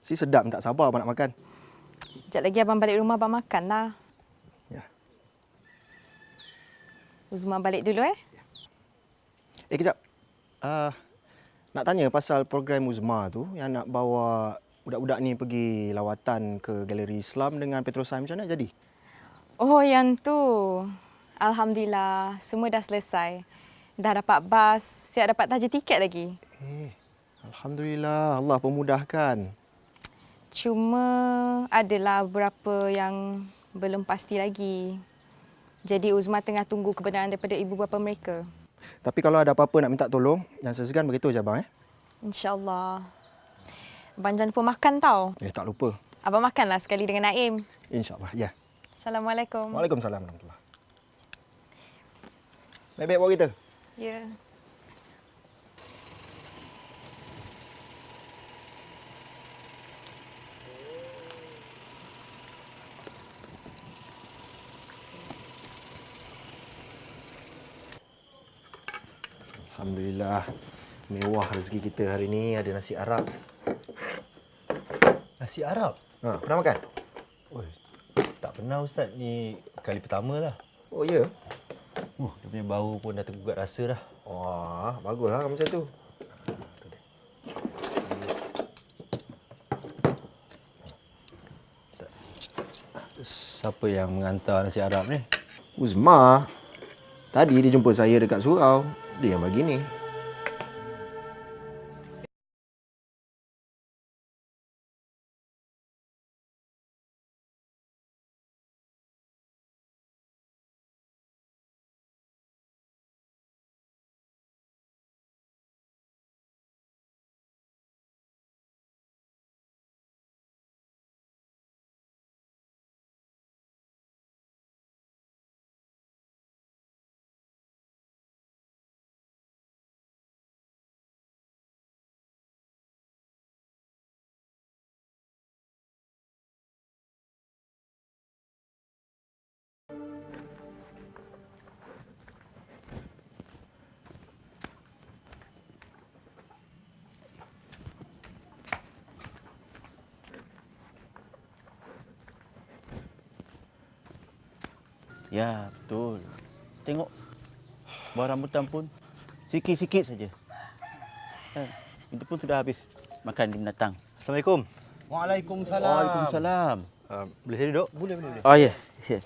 Si sedap tak sabar abang nak makan. Sekejap lagi Abang balik rumah Abang makan lah. Ya. Uzma balik dulu Kejap. Nak tanya pasal program Uzma tu yang nak bawa budak-budak ni pergi lawatan ke Galeri Islam dengan Petrosan macam mana jadi? Oh yang tu. Alhamdulillah semua dah selesai. Dah dapat bas, siap dapat taja tiket lagi. Alhamdulillah, Allah pemudahkan. Cuma adalah beberapa yang belum pasti lagi. Jadi Uzma tengah tunggu kebenaran daripada ibu bapa mereka. Tapi kalau ada apa-apa nak minta tolong, jangan segan beritahu je abang InsyaAllah. Abang jangan lupa makan tau. Tak lupa. Abang makanlah sekali dengan Naim. InsyaAllah, ya. Assalamualaikum. Waalaikumsalam warahmatullahi. Baik-baik bawa kita. Ya. Alhamdulillah. Mewah rezeki kita hari ni ada nasi Arab. Nasi Arab? Pernah makan? Tak pernah Ustaz. Ni kali pertama lah. Oh, ya? Dia punya bau pun dah tergugat rasa dah. Wah, baguslah macam tu. Siapa yang menghantar nasi Arab ni? Uzma. Tadi dia jumpa saya dekat surau. Dia yang bagi ni. Ya, betul. Tengok. buah rambutan pun sikit-sikit saja. Itu pun sudah habis makan di binatang. Assalamualaikum. Waalaikumsalam. Waalaikumsalam. Boleh saya duduk? Boleh. Oh ya. Yeah.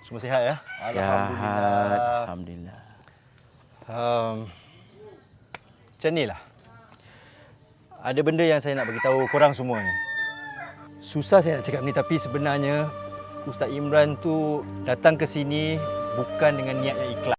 Semua sihat ya? Alhamdulillah. Alhamdulillah. Macam ni lah. Ada benda yang saya nak beritahu korang semua ni. Susah saya nak cakap ni tapi sebenarnya Ustaz Imran tu datang ke sini bukan dengan niat yang ikhlas.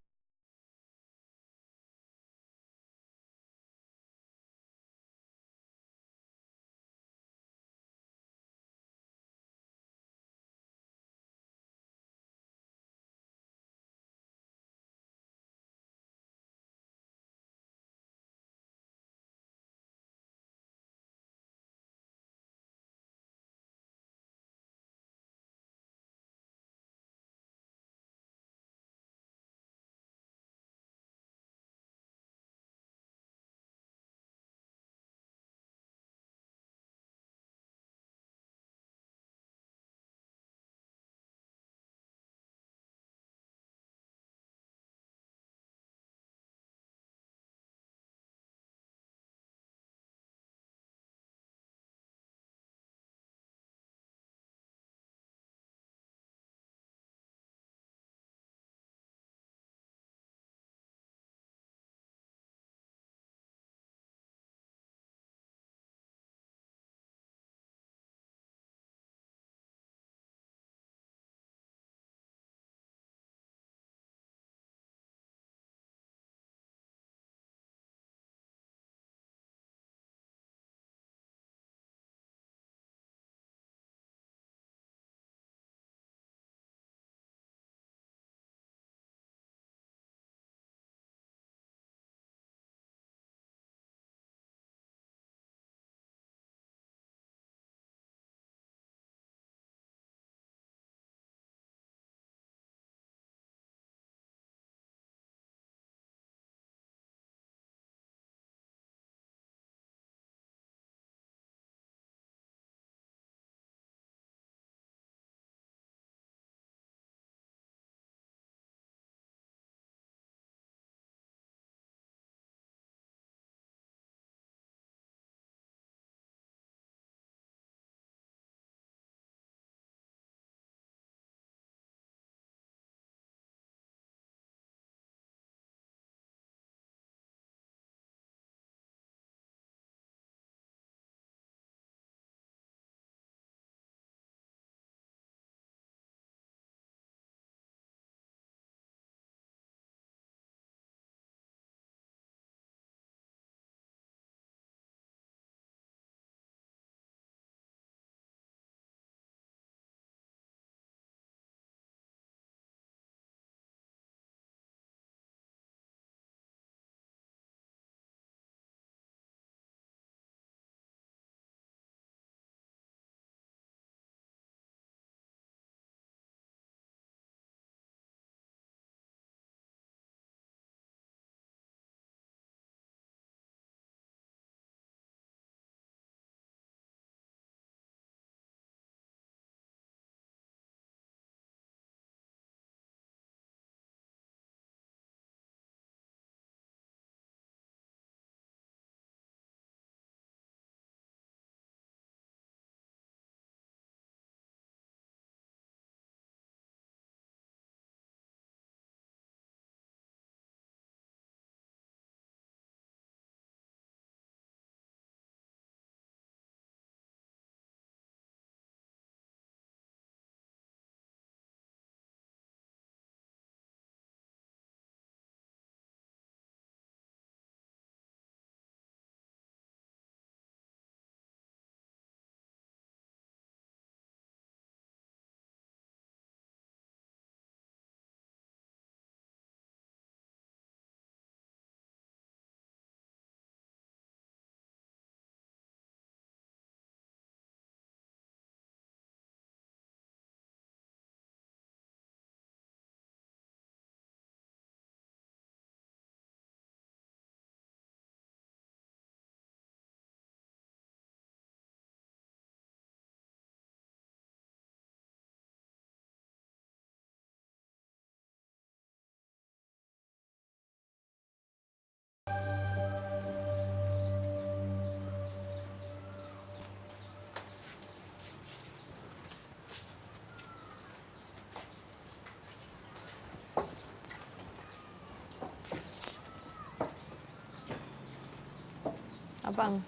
Abang,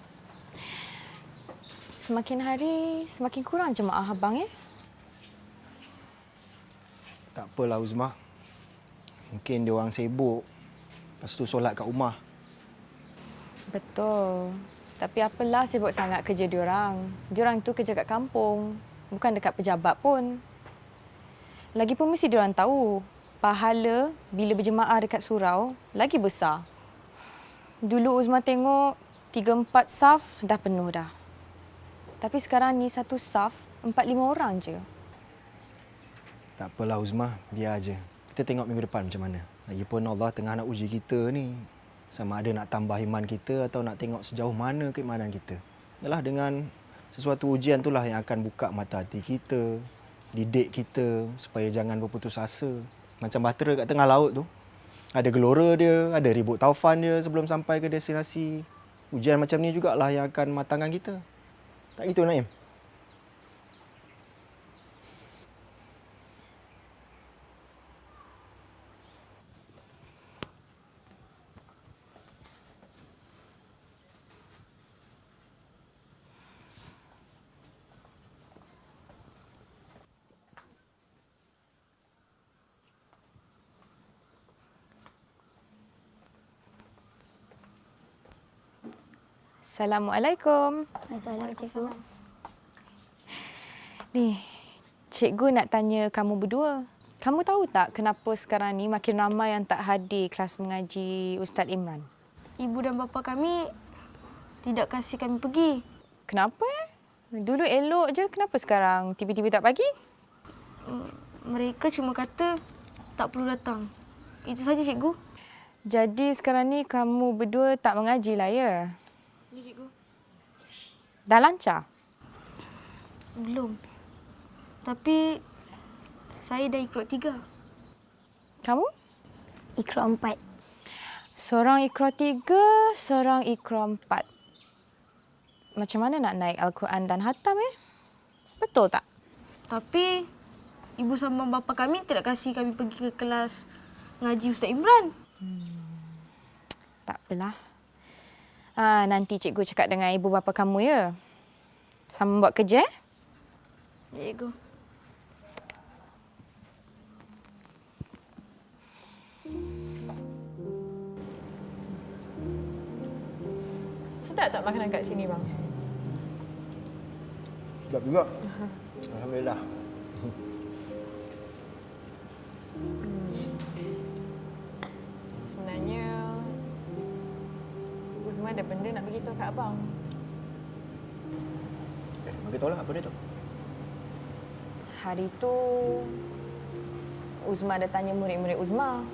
semakin hari semakin kurang jemaah abang ya? Tak apalah Uzmah. Mungkin dia orang sibuk. Lepas tu solat kat rumah. Betul. Tapi apalah sibuk sangat kerja diorang. Diorang tu kerja kat kampung, bukan dekat pejabat pun. Lagipun mesti diorang tahu pahala bila berjemaah dekat surau lagi besar. Dulu Uzma tengok 3-4 saf dah penuh dah. Tapi sekarang ni satu saf 4-5 orang je. Tak apalah Uzmah, biar aja. Kita tengok minggu depan macam mana. Lagipun Allah tengah nak uji kita ni. Sama ada nak tambah iman kita atau nak tengok sejauh mana keimanan kita. Yalah, dengan sesuatu ujian itulah yang akan buka mata hati kita, didik kita supaya jangan berputus asa. Macam bahtera kat tengah laut tu. Ada gelora dia, ada ribut taufan dia sebelum sampai ke destinasi. Ujian macam ni jugalah yang akan matangkan kita. Tak gitu Naim? Assalamualaikum. Assalamualaikum. Ni, cikgu nak tanya kamu berdua. Kamu tahu tak kenapa sekarang ni makin ramai yang tak hadir kelas mengaji Ustaz Imran? Ibu dan bapa kami tidak kasih kami pergi. Kenapa? Dulu elok je, kenapa sekarang tiba-tiba tak bagi? Mereka cuma kata tak perlu datang. Itu saja cikgu. Jadi sekarang ni kamu berdua tak mengaji lah ya? Ya cikgu. Dah lancar? Belum. Tapi saya dah Iqra 3. Kamu? Iqra 4. Seorang Iqra 3, seorang Iqra 4. Macam mana nak naik Al-Quran dan hatam Betul tak? Tapi ibu sama bapa kami tidak kasih kami pergi ke kelas ngaji Ustaz Imran. Tak apalah. Nanti cikgu cakap dengan ibu bapa kamu ya. Sama buat kerja Ya cikgu. Sedap tak makanan kat sini bang? Sedap juga. Alhamdulillah. Sebenarnya Uzma ada benda nak beritahu kat abang. Bagi tahu lah apa dia tu. Hari tu Uzma ada tanya murid-murid Uzma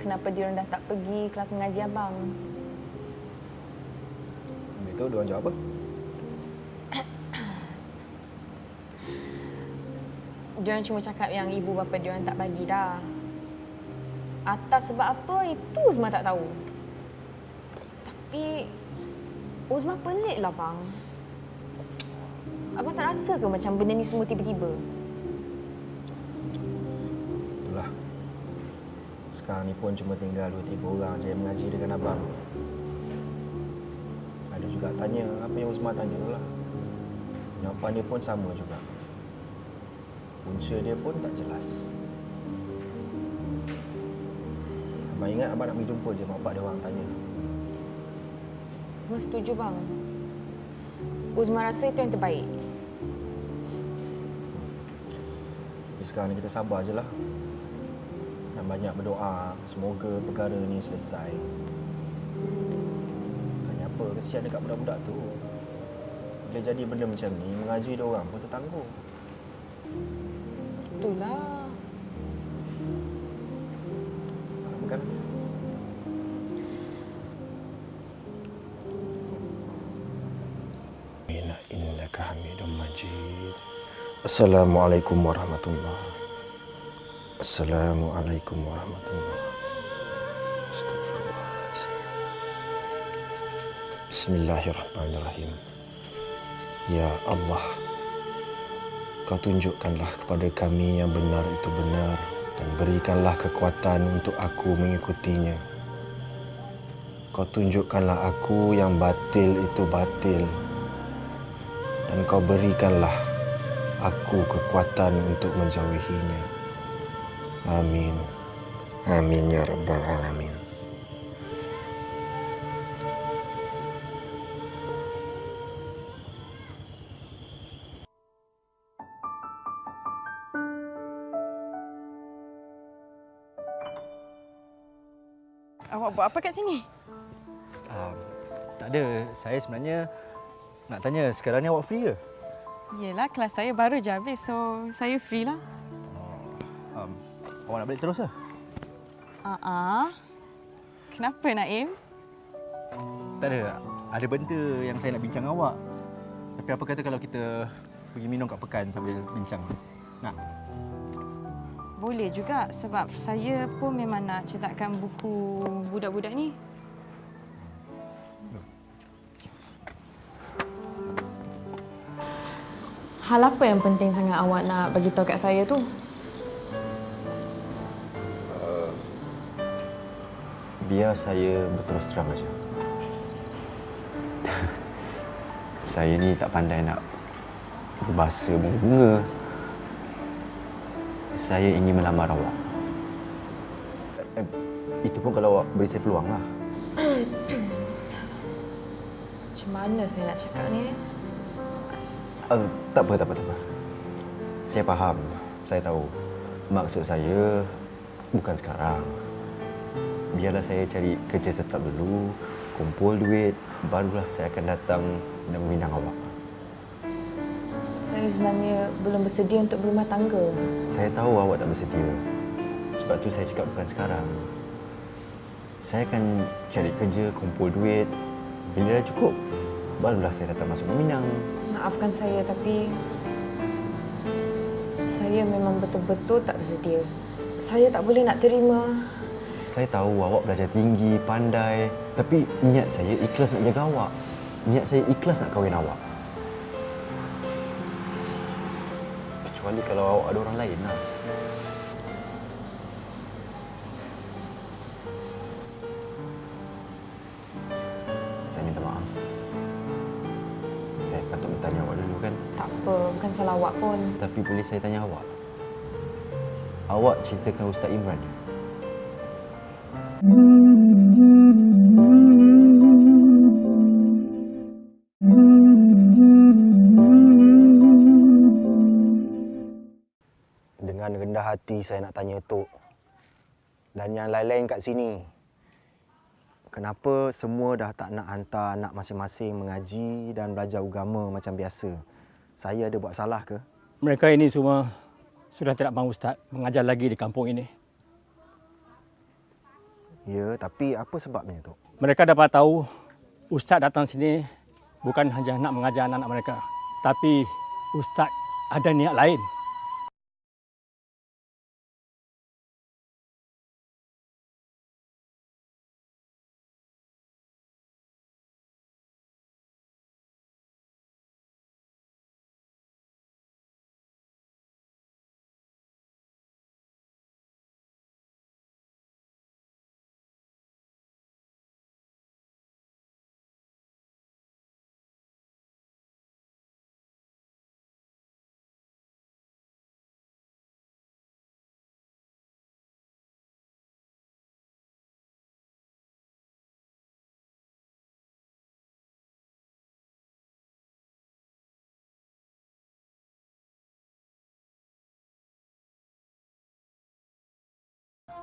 kenapa diorang dah tak pergi kelas mengaji abang. Habis tu diorang jawab apa? Diorang cuma cakap yang ibu bapa diorang tak bagi dah. Atas sebab apa itu Uzma tak tahu. Tapi Uzma pelik lah bang. Abang tak rasa ke macam benda ni semua tiba-tiba? Itulah. Sekarang ni pun cuma tinggal 2-3 orang je yang mengaji dengan abang. Ada juga tanya apa yang Uzma tanya tu lah. Jawapan dia pun sama juga. Punca dia pun tak jelas. Abang ingat abang nak pergi jumpa je mak bapak dia orang tanya. Uzma setuju bang. Uzma rasa itu yang terbaik. Tapi sekarang ni kita sabar je lah. Dan banyak berdoa. Semoga perkara ni selesai. Bukannya apa, kesian dekat budak-budak tu. Bila jadi benda macam ni, mengaji dia orang pun tertangguh. Itulah. Makan. Innaka Hamidum Majid. Assalamualaikum warahmatullahi. Assalamualaikum warahmatullahi. Astagfirullahaladzim. Bismillahirrahmanirrahim. Ya Allah, Kau tunjukkanlah kepada kami yang benar itu benar dan berikanlah kekuatan untuk aku mengikutinya. Kau tunjukkanlah aku yang batil itu batil. Dan kau berikanlah aku kekuatan untuk menjauhinya. Amin. Amin ya Rabbal Alamin. Awak buat apa kat sini? Tak ada. Saya sebenarnya nak tanya, sekarang ni awak free ke? Yelah, kelas saya baru je habis, so saya free lah. Awak nak balik terus ke? Kenapa, Naim? Tak ada. Ada benda yang saya nak bincang awak. Tapi apa kata kalau kita pergi minum kat pekan sambil bincang? Nak? Boleh juga sebab saya pun memang nak cetakkan buku budak-budak ni. Hal apa yang penting sangat awak nak bagi tahu kat saya tu? Biar saya berterus terang saja. Saya ni tak pandai nak berbahasa bunga. Saya ingin melamar awak. Itu pun kalau awak beri saya peluang lah. Macam mana saya nak cakap ni? Tak apa. Saya faham. Saya tahu. Maksud saya bukan sekarang. Biarlah saya cari kerja tetap dulu, kumpul duit, barulah saya akan datang dan meminang awak. Saya sebenarnya belum bersedia untuk berumah tangga. Saya tahu awak tak bersedia. Sebab tu saya cakap bukan sekarang. Saya akan cari kerja, kumpul duit. Bila dah cukup, barulah saya datang masuk meminang. Maafkan saya tapi saya memang betul-betul tak bersedia. Saya tak boleh nak terima. Saya tahu awak belajar tinggi, pandai. Tapi niat saya ikhlas nak jaga awak. Niat saya ikhlas nak kahwin awak. Kecuali kalau awak ada orang lain lah. Saya minta maaf. Saya patut bertanya awak dulu kan? Tak apa, bukan salah awak pun. Tapi boleh saya tanya awak? Awak cintakan Ustaz Imran? Dengan rendah hati saya nak tanya Tok dan yang lain-lain kat sini. Kenapa semua dah tak nak hantar anak masing-masing mengaji dan belajar agama macam biasa? Saya ada buat salah ke? Mereka ini semua sudah tidak mahu Ustaz mengajar lagi di kampung ini. Ya, tapi apa sebabnya, Tok? Mereka dapat tahu Ustaz datang sini bukan hanya nak mengajar anak-anak mereka, tapi Ustaz ada niat lain.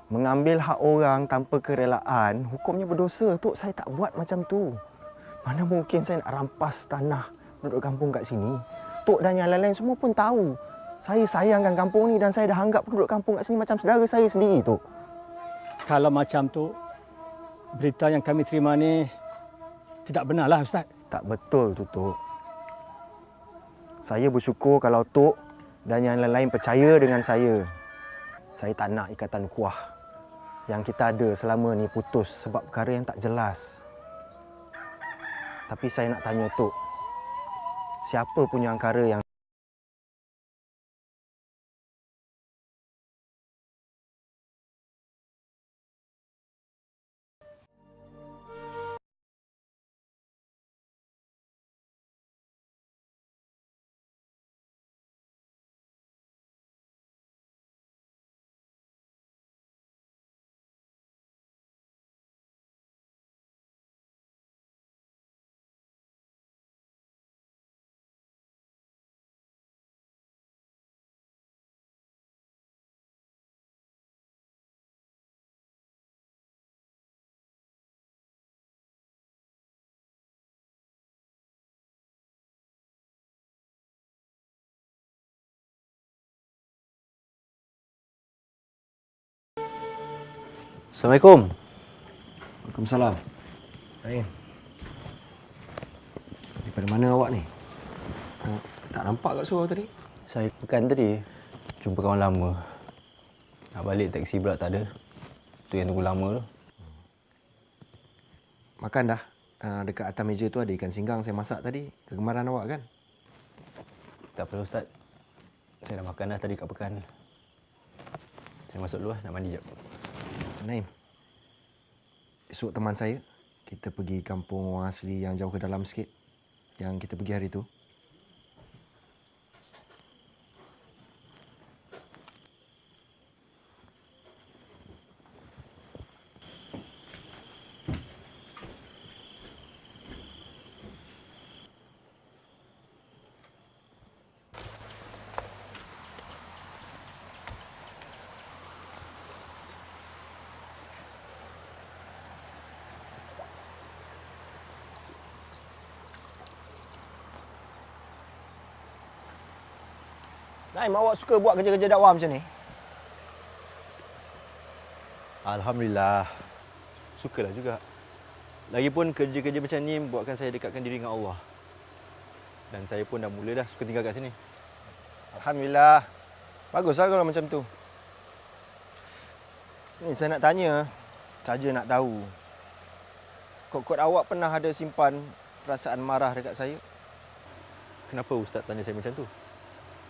Mengambil hak orang tanpa kerelaan, hukumnya berdosa. Tok, saya tak buat macam tu. Mana mungkin saya nak rampas tanah penduduk kampung kat sini. Tok dan yang lain-lain semua pun tahu. Saya sayangkan kampung ni dan saya dah anggap penduduk kampung kat sini macam saudara saya sendiri, Tok. Kalau macam tu, berita yang kami terima ni tidak benarlah, Ustaz. Tak betul tu, Tok. Saya bersyukur kalau Tok dan yang lain-lain percaya dengan saya. Saya tak nak ikatan kuah yang kita ada selama ni putus sebab perkara yang tak jelas. Tapi saya nak tanya Tok, siapa punya angkara yang Assalamualaikum. Waalaikumsalam. Naim. Daripada mana awak ni? Tak nampak kat surau tadi? Saya pekan tadi. Jumpa kawan lama. Nak balik taksi pula tak ada. Tu yang tunggu lama tu. Makan dah. Dekat atas meja tu ada ikan singgang saya masak tadi. Kegemaran awak kan? Tak perlu Ustaz. Saya dah makan dah tadi kat pekan. Saya masuk dulu lah, nak mandi jap. Naim. Esok teman saya, kita pergi kampung orang asli yang jauh ke dalam sikit. Yang kita pergi hari tu. Naim, awak suka buat kerja-kerja dakwah macam ni? Alhamdulillah. Sukalah juga. Lagipun kerja-kerja macam ni buatkan saya dekatkan diri dengan Allah. Dan saya pun dah mula dah suka tinggal kat sini. Alhamdulillah. Baguslah kalau macam tu. Ni saya nak tanya, saja nak tahu. Kot-kot awak pernah ada simpan perasaan marah dekat saya? Kenapa Ustaz tanya saya macam tu?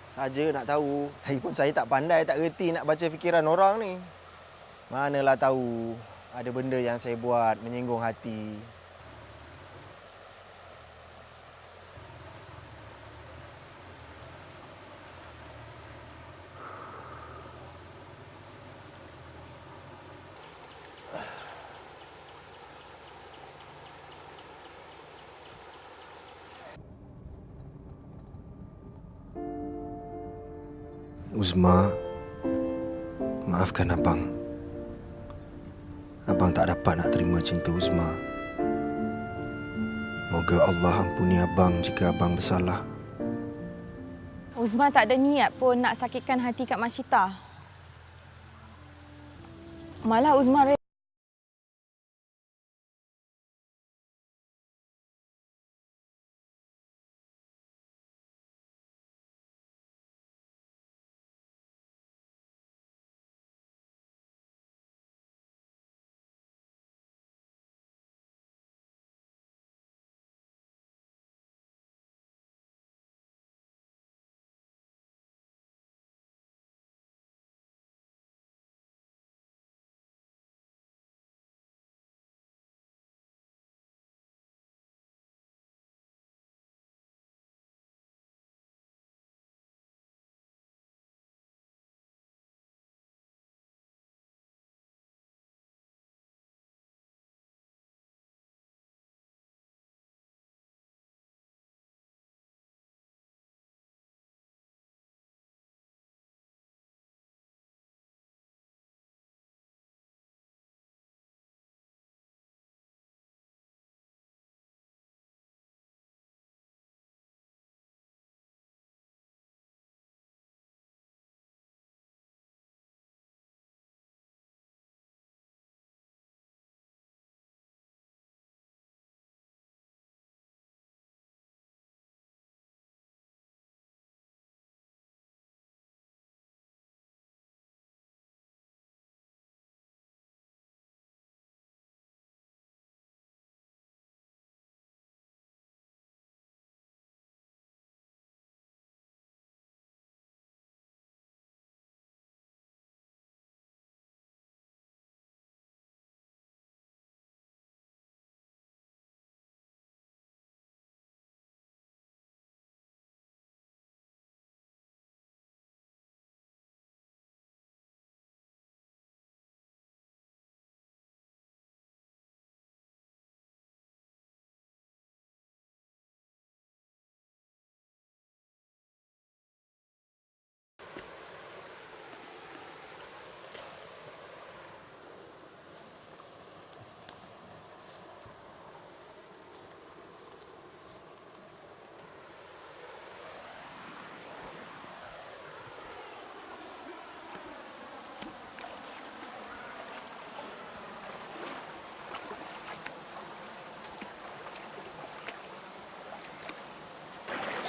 Saja nak tahu. Lagipun saya tak pandai, tak reti nak baca fikiran orang ni. Manalah tahu ada benda yang saya buat menyinggung hati. Uzma, maafkan abang. Abang tak dapat nak terima cinta Uzma. Moga Allah ampuni abang jika abang bersalah. Uzma tak ada niat pun nak sakitkan hati Kak Masyita. Malah Uzma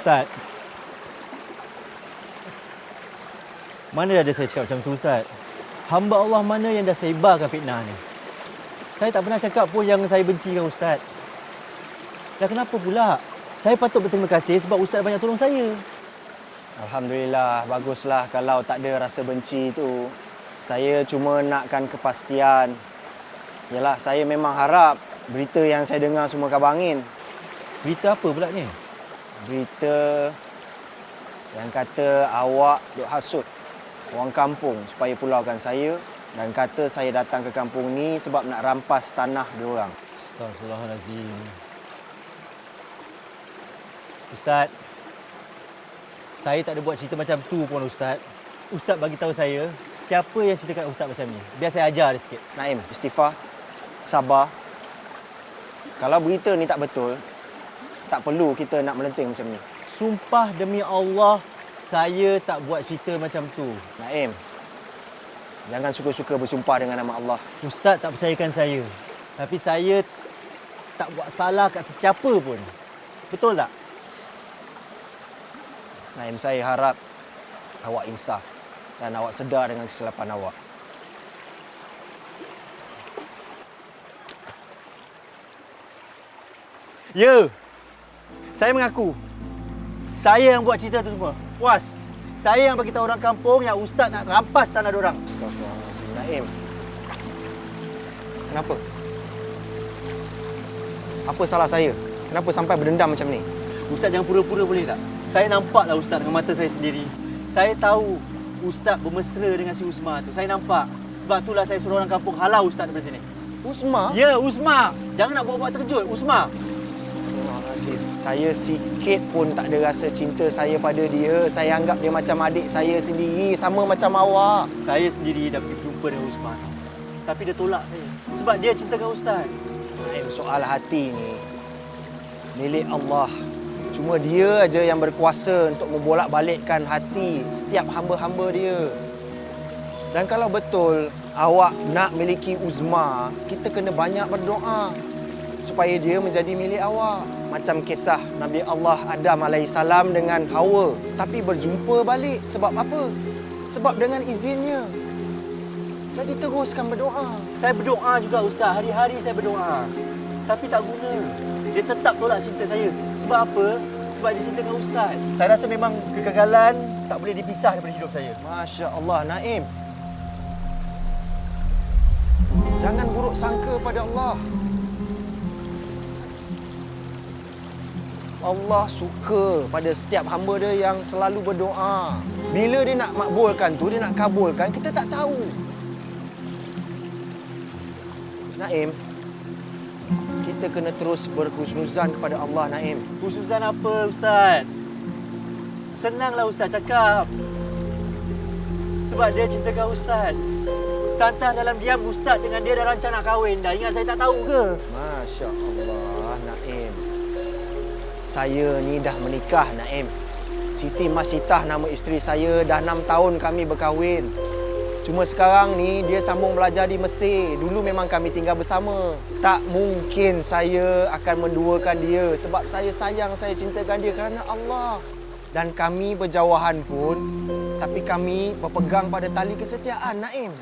Ustaz. Mana ada saya cakap macam tu, Ustaz? Hamba Allah mana yang dah sebarkan fitnah ni? Saya tak pernah cakap pun yang saya bencikan Ustaz. Dan kenapa pula? Saya patut berterima kasih sebab Ustaz banyak tolong saya. Alhamdulillah, baguslah kalau tak ada rasa benci tu. Saya cuma nakkan kepastian. Yalah, saya memang harap berita yang saya dengar semua kabar angin. Berita apa pula ni? Berita yang kata awak duk hasut orang kampung supaya pulaukan saya dan kata saya datang ke kampung ni sebab nak rampas tanah diorang. Astaghfirullahalazim. Ustaz, saya tak ada buat cerita macam tu pun Ustaz. Ustaz bagi tahu saya siapa yang ceritakan Ustaz macam ni. Biar saya ajar dia sikit. Naim, istighfar, sabar. Kalau berita ni tak betul, tak perlu kita nak melenting macam ni. Sumpah demi Allah, saya tak buat cerita macam tu. Naim, jangan suka-suka bersumpah dengan nama Allah. Ustaz tak percayakan saya. Tapi saya tak buat salah kat sesiapa pun. Betul tak? Naim, saya harap awak insaf dan awak sedar dengan kesilapan awak. Ya, saya mengaku. Saya yang buat cerita tu semua. Puas. Saya yang bagi tahu orang kampung yang Ustaz nak rampas tanah diorang. Astagfirullahaladzim. Naim, kenapa? Apa salah saya? Kenapa sampai berdendam macam ni? Ustaz jangan pura-pura boleh tak? Saya nampaklah Ustaz dengan mata saya sendiri. Saya tahu Ustaz bermesra dengan si Usma tu. Saya nampak. Sebab itulah saya suruh orang kampung halau Ustaz daripada sini. Usma? Ya, Usma. Jangan nak buat-buat terkejut. Usma. Saya sikit pun tak ada rasa cinta saya pada dia. Saya anggap dia macam adik saya sendiri, sama macam awak. Saya sendiri dah pergi jumpa dengan Usman. Tapi dia tolak saya. Sebab dia cintakan Ustaz. Soal hati ni milik Allah. Cuma dia aja yang berkuasa untuk membolak-balikkan hati setiap hamba-hamba dia. Dan kalau betul awak nak miliki Uzma, kita kena banyak berdoa supaya dia menjadi milik awak. Macam kisah Nabi Allah Adam AS dengan Hawa. Tapi berjumpa balik. Sebab apa? Sebab dengan izinnya. Jadi teruskan berdoa. Saya berdoa juga Ustaz. Hari-hari saya berdoa. Tapi tak guna. Dia tetap tolak cinta saya. Sebab apa? Sebab dia cintakan Ustaz. Saya rasa memang kegagalan tak boleh dipisah daripada hidup saya. Masya Allah, Naim. Jangan buruk sangka pada Allah. Allah suka pada setiap hamba dia yang selalu berdoa. Bila dia nak makbulkan tu, dia nak kabulkan, kita tak tahu. Naim, kita kena terus berhusnuzan kepada Allah, Naim. Husnuzan apa, Ustaz? Senanglah Ustaz cakap. Sebab dia cintakan Ustaz. Tantang dalam diam Ustaz dengan dia dah rancang nak kahwin dah. Ingat saya tak tahu ke? Masya Allah, Naim. Saya ni dah menikah, Naim. Siti Masitah nama isteri saya, dah 6 tahun kami berkahwin. Cuma sekarang ni dia sambung belajar di Mesir. Dulu memang kami tinggal bersama. Tak mungkin saya akan menduakan dia sebab saya sayang, saya cintakan dia kerana Allah. Dan kami berjauhan pun, tapi kami berpegang pada tali kesetiaan, Naim.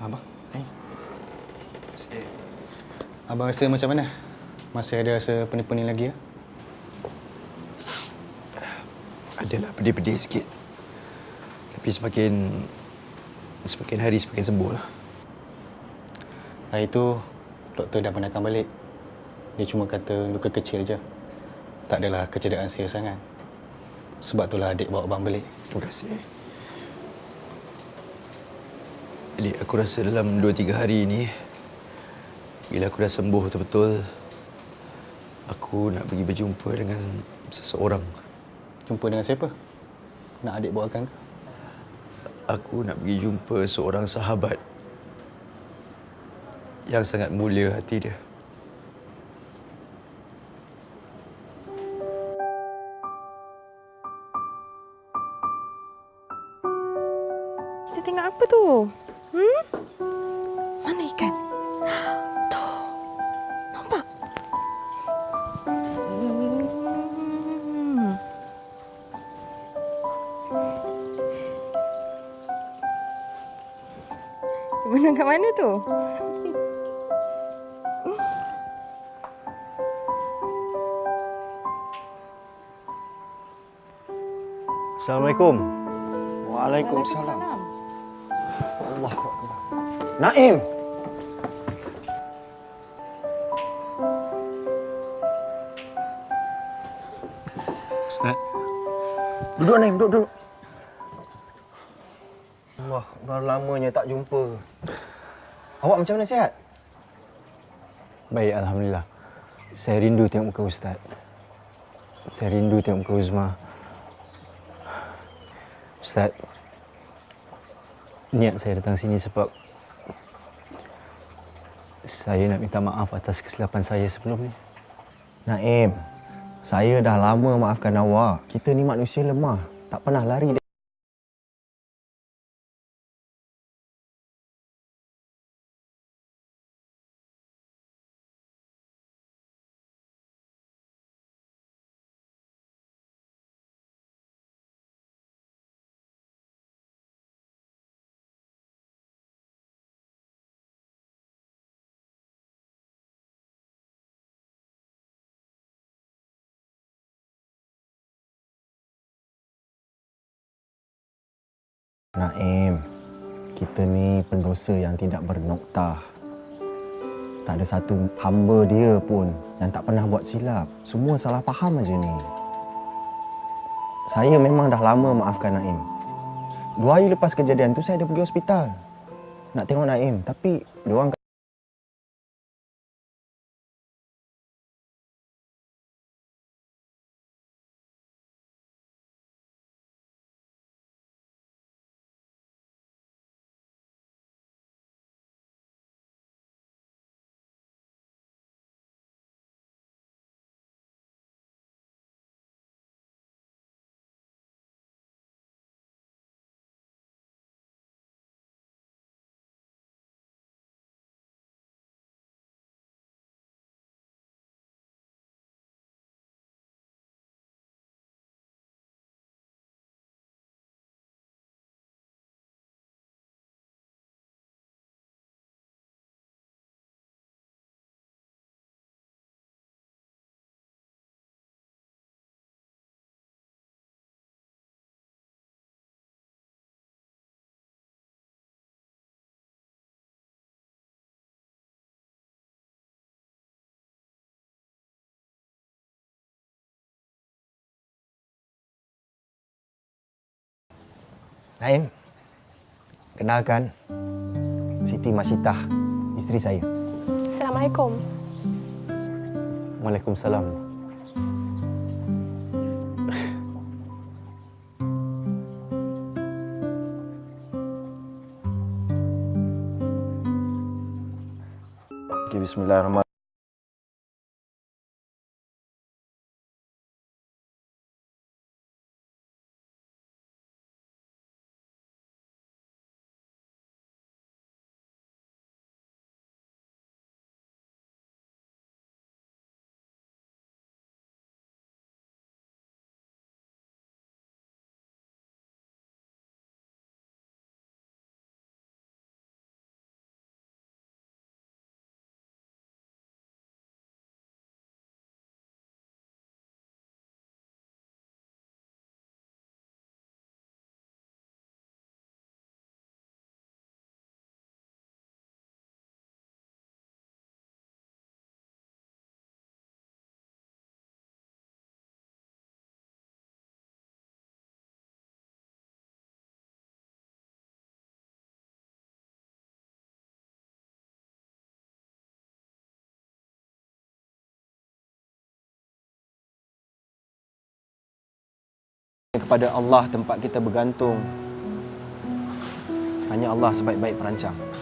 Abang, Abang rasa macam mana? Masih ada rasa pening-pening lagi ya? Adalah pedih-pedih sikit. Tapi semakin hari semakin sembuh lah. Hari tu, doktor dah benarkan balik. Dia cuma kata luka kecil je. Tak adalah kecederaan serius sangat. Sebab itulah adik bawa abang balik. Terima kasih. Jadi aku rasa dalam 2-3 hari ini, bila aku dah sembuh betul-betul, aku nak pergi berjumpa dengan seseorang. Jumpa dengan siapa? Nak adik bawakan ke? Aku nak pergi jumpa seorang sahabat yang sangat mulia hati dia. Kita tengok apa tu? Mana ikan? Tuh. Nampak? Menang kat mana tu? Assalamualaikum. Waalaikumsalam. Allah Akbar. Naim! Ustaz. Duduk Naim, duduk. Allah, baru lamanya tak jumpa. Awak macam mana, sihat? Baik, Alhamdulillah. Saya rindu tengok muka Ustaz. Saya rindu tengok muka Uzma. Ustaz, niat saya datang sini sebab saya nak minta maaf atas kesilapan saya sebelum ni. Naim, saya dah lama maafkan awak. Kita ni manusia lemah. Tak pernah lari. Naim, kita ni pendosa yang tidak bernoktah. Tak ada satu hamba dia pun yang tak pernah buat silap. Semua salah faham aja ni. Saya memang dah lama maafkan Naim. 2 hari lepas kejadian tu saya ada pergi hospital. Nak tengok Naim, tapi diorang Naim, kenalkan Siti Masyitah, isteri saya. Assalamualaikum. Waalaikumsalam. Okay, bismillahirrahmanirrahim. kepada Allah tempat kita bergantung. Hanya Allah sebaik-baik perancang.